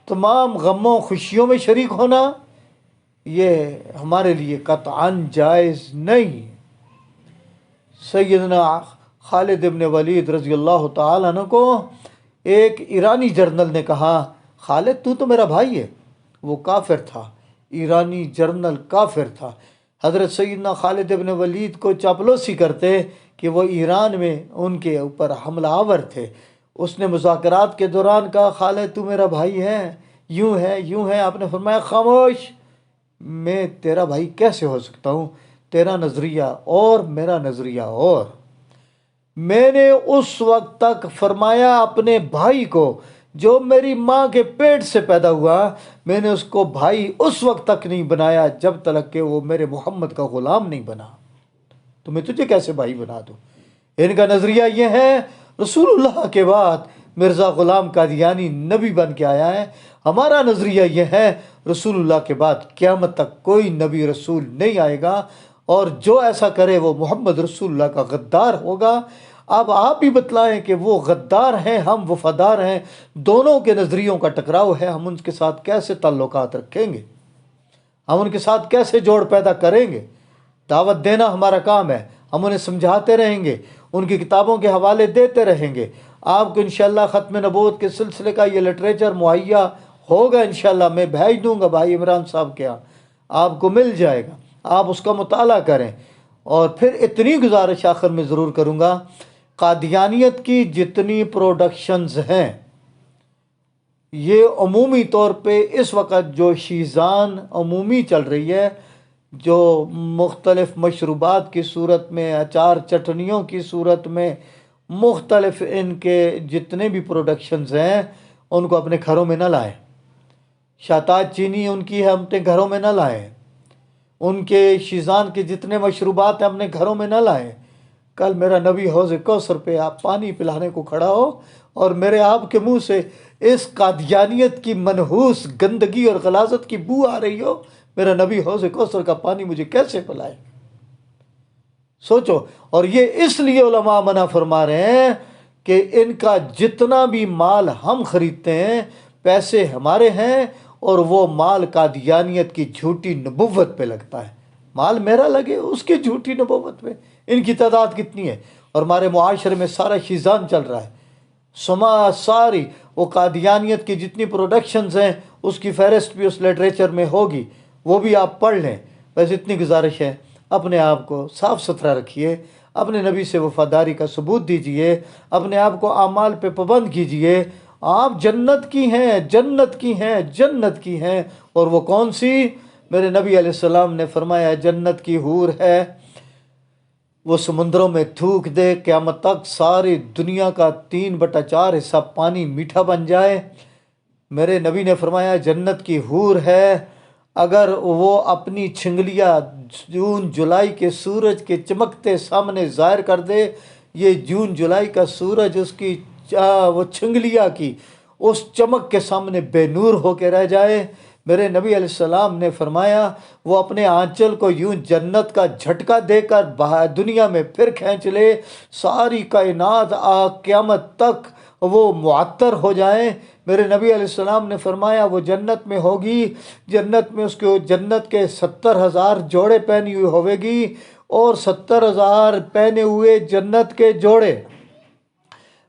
تمام غموں خوشیوں میں شریک ہونا، یہ ہمارے لیے قطعاً جائز نہیں۔ سیدنا خالد ابن ولید رضی اللہ تعالیٰ عنہ کو ایک ایرانی جرنل نے کہا، خالد تو میرا بھائی ہے۔ وہ کافر تھا، ایرانی جرنل کافر تھا۔ حضرت سیدنا خالد ابن ولید کو چاپلوسی کرتے کہ وہ ایران میں ان کے اوپر حملہ آور تھے۔ اس نے مذاکرات کے دوران کہا، خالد تو میرا بھائی ہے، یوں ہے یوں ہے۔ آپ نے فرمایا، خاموش، میں تیرا بھائی کیسے ہو سکتا ہوں؟ تیرا نظریہ اور میرا نظریہ اور۔ میں نے اس وقت تک فرمایا اپنے بھائی کو جو میری ماں کے پیٹ سے پیدا ہوا، میں نے اس کو بھائی اس وقت تک نہیں بنایا جب تک کہ وہ میرے محمد کا غلام نہیں بنا، تو میں تجھے کیسے بھائی بنا دوں؟ ان کا نظریہ یہ ہے رسول اللہ کے بعد مرزا غلام قادیانی نبی بن کے آیا ہے، ہمارا نظریہ یہ ہے رسول اللہ کے بعد قیامت تک کوئی نبی رسول نہیں آئے گا، اور جو ایسا کرے وہ محمد رسول اللہ کا غدار ہوگا۔ اب آپ ہی بتلائیں کہ وہ غدار ہیں، ہم وفادار ہیں، دونوں کے نظریوں کا ٹکراؤ ہے، ہم ان کے ساتھ کیسے تعلقات رکھیں گے؟ ہم ان کے ساتھ کیسے جوڑ پیدا کریں گے؟ دعوت دینا ہمارا کام ہے، ہم انہیں سمجھاتے رہیں گے، ان کی کتابوں کے حوالے دیتے رہیں گے. آپ کو انشاءاللہ ختم نبوت کے سلسلے کا یہ لٹریچر مہیا ہوگا انشاءاللہ. میں بھیج دوں گا بھائی عمران صاحب کے یہاں، آپ کو مل جائے گا. آپ اس کا مطالعہ کریں. اور پھر اتنی گزارش آخر میں ضرور کروں گا، قادیانیت کی جتنی پروڈکشنز ہیں یہ عمومی طور پہ اس وقت جو شیزان عمومی چل رہی ہے، جو مختلف مشروبات کی صورت میں، اچار چٹنیوں کی صورت میں، مختلف ان کے جتنے بھی پروڈکشنز ہیں ان کو اپنے گھروں میں نہ لائیں. شاتات چینی ان کی ہے، اپنے گھروں میں نہ لائیں. ان کے شیزان کے جتنے مشروبات ہیں اپنے گھروں میں نہ لائیں. کل میرا نبی حوض کوثر پہ آپ پانی پلانے کو کھڑا ہو اور میرے آپ کے منہ سے اس قادیانیت کی منحوس گندگی اور غلاظت کی بو آ رہی ہو، میرا نبی حوض کوثر کا پانی مجھے کیسے پلائے؟ سوچو. اور یہ اس لیے علماء منع فرما رہے ہیں کہ ان کا جتنا بھی مال ہم خریدتے ہیں پیسے ہمارے ہیں، اور وہ مال قادیانیت کی جھوٹی نبوت پہ لگتا ہے. مال میرا لگے اس کی جھوٹی نبوت پہ. ان کی تعداد کتنی ہے؟ اور ہمارے معاشرے میں سارا شیزان چل رہا ہے. ساری وہ قادیانیت کی جتنی پروڈکشنز ہیں اس کی فہرست بھی اس لٹریچر میں ہوگی، وہ بھی آپ پڑھ لیں. بس اتنی گزارش ہے، اپنے آپ کو صاف ستھرا رکھیے، اپنے نبی سے وفاداری کا ثبوت دیجئے، اپنے آپ کو اعمال پہ پابند کیجئے. آپ جنت کی ہیں، جنت کی ہیں، جنت کی ہیں. اور وہ کون سی؟ میرے نبی علیہ السلام نے فرمایا جنت کی حور ہے، وہ سمندروں میں تھوک دے، قیامت تک ساری دنیا کا 3/4 حصہ پانی میٹھا بن جائے. میرے نبی نے فرمایا جنت کی حور ہے، اگر وہ اپنی چھنگلیاں جون جولائی کے سورج کے چمکتے سامنے ظاہر کر دے، یہ جون جولائی کا سورج اس کی وہ چھنگلیاں کی اس چمک کے سامنے بے نور ہو کے رہ جائے. میرے نبی علیہ السلام نے فرمایا وہ اپنے آنچل کو یوں جنت کا جھٹکا دے کر دنیا میں پھر کھینچ لے، ساری کائنات قیامت تک وہ معطر ہو جائیں. میرے نبی علیہ السلام نے فرمایا وہ جنت میں ہوگی، جنت میں اس کو جنت کے 70,000 جوڑے پہنی ہوئی ہوئے گی، اور 70,000 پہنے ہوئے جنت کے جوڑے.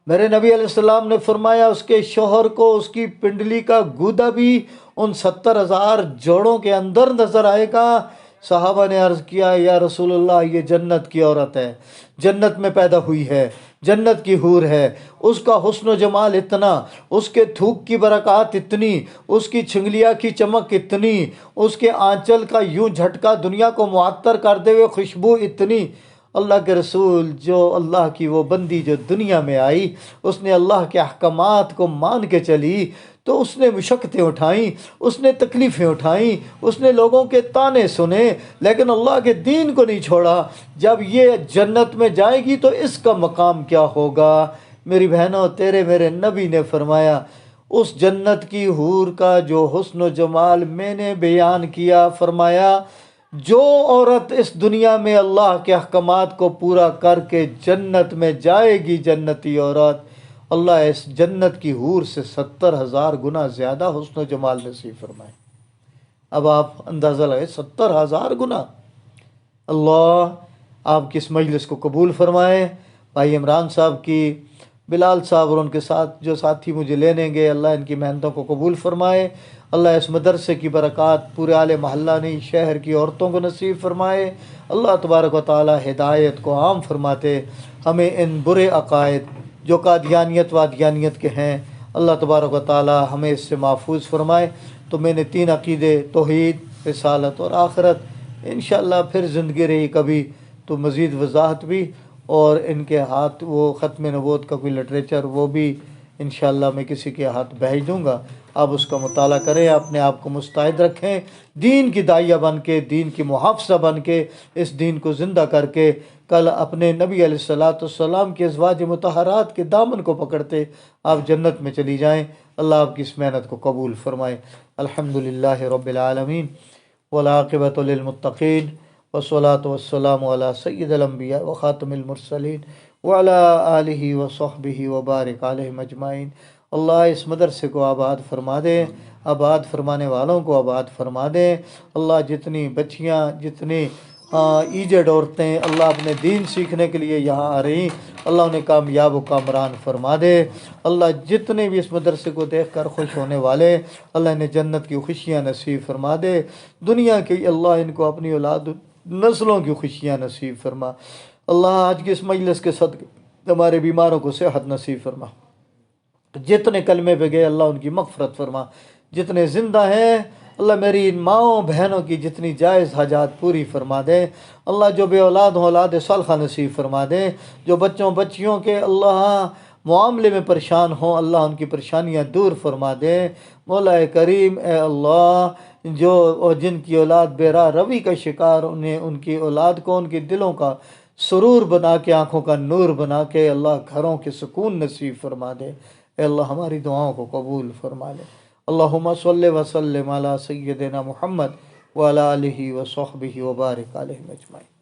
میرے نبی علیہ السلام نے فرمایا اس کے شوہر کو اس کی پنڈلی کا گودا بھی ان 70,000 جوڑوں کے اندر نظر آئے گا. صحابہ نے عرض کیا یا رسول اللہ یہ جنت کی عورت ہے، جنت میں پیدا ہوئی ہے، جنت کی حور ہے. اس کا حسن و جمال اتنا، اس کے تھوک کی برکات اتنی، اس کی چھنگلیاں کی چمک اتنی، اس کے آنچل کا یوں جھٹکا دنیا کو معطر کر دے ہوئے خوشبو اتنی. اللہ کے رسول جو اللہ کی وہ بندی جو دنیا میں آئی، اس نے اللہ کے احکامات کو مان کے چلی، تو اس نے مشقتیں اٹھائیں، اس نے تکلیفیں اٹھائیں، اس نے لوگوں کے طعنے سنے، لیکن اللہ کے دین کو نہیں چھوڑا. جب یہ جنت میں جائے گی تو اس کا مقام کیا ہوگا؟ میری بہنوں، تیرے میرے نبی نے فرمایا اس جنت کی حور کا جو حسن و جمال میں نے بیان کیا، فرمایا جو عورت اس دنیا میں اللہ کے احکامات کو پورا کر کے جنت میں جائے گی، جنتی عورت، اللہ اس جنت کی حور سے 70,000 گنا زیادہ حسن و جمال نصیب فرمائے. اب آپ اندازہ لگائیں 70,000 گنا. اللہ آپ کی اس مجلس کو قبول فرمائے. بھائی عمران صاحب کی، بلال صاحب اور ان کے ساتھ جو ساتھی مجھے لینے گئے، اللہ ان کی محنتوں کو قبول فرمائے. اللہ اس مدرسے کی برکات پورے آل محلہ نہیں شہر کی عورتوں کو نصیب فرمائے. اللہ تبارک و تعالی ہدایت کو عام فرماتے. ہمیں ان برے عقائد جو قادیانیت وادیانیت کے ہیں، اللہ تبارک و تعالی ہمیں اس سے محفوظ فرمائے. تو میں نے 3 عقیدے، توحید، رسالت اور آخرت، انشاءاللہ پھر زندگی رہی کبھی تو مزید وضاحت بھی، اور ان کے ہاتھ وہ ختم نبوت کا کوئی لٹریچر وہ بھی انشاءاللہ میں کسی کے ہاتھ بھیج دوں گا. آپ اس کا مطالعہ کریں، اپنے آپ کو مستعد رکھیں، دین کی داعیہ بن کے، دین کی محافظہ بن کے، اس دین کو زندہ کر کے کل اپنے نبی علیہ السلام کے ازواج مطہرات کے دامن کو پکڑتے آپ جنت میں چلی جائیں. اللہ آپ کی اس محنت کو قبول فرمائے. الحمدللہ رب العالمین والعاقبۃ للمتقین والصلاة والسلام علی سید الانبیاء وخاتم المرسلین وعلی آلہ وصحبہ وبارک علیہم اجمعین. اللہ اس مدرسے کو آباد فرما دے، آباد فرمانے والوں کو آباد فرما دے. اللہ جتنی بچیاں، جتنی ایجڈ عورتیں اللہ اپنے دین سیکھنے کے لیے یہاں آ رہی، اللہ انہیں کامیاب و کامران فرما دے۔ اللہ جتنے بھی اس مدرسے کو دیکھ کر خوش ہونے والے، اللہ انہیں جنت کی خوشیاں نصیب فرما دے۔ دنیا کی اللہ ان کو اپنی اولاد نسلوں کی خوشیاں نصیب فرما۔ اللہ آج کی اس مجلس کے صدقے ہمارے بیماروں کو صحت نصیب فرما۔ جتنے کلمے پہ گئے اللہ ان کی مغفرت فرما۔ جتنے زندہ ہیں اللہ میری ان ماؤں بہنوں کی جتنی جائز حاجات پوری فرما دے۔ اللہ جو بے اولاد ہوں اولاد صالحہ نصیب فرما دے۔ جو بچوں بچیوں کے اللہ معاملے میں پریشان ہوں اللہ ان کی پریشانیاں دور فرما دے۔ مولا کریم اے اللہ جو جن کی اولاد بے راہ روی کا شکار، انہیں ان کی اولاد کو ان کے دلوں کا سرور بنا کے، آنکھوں کا نور بنا کے اللہ گھروں کے سکون نصیب فرما دے۔ اے اللہ ہماری دعاؤں کو قبول فرما لے۔ اللہم صلی وسلم علی سیدنا محمد وعلی آلہ وصحبہ وبارک علیہ اجمعین۔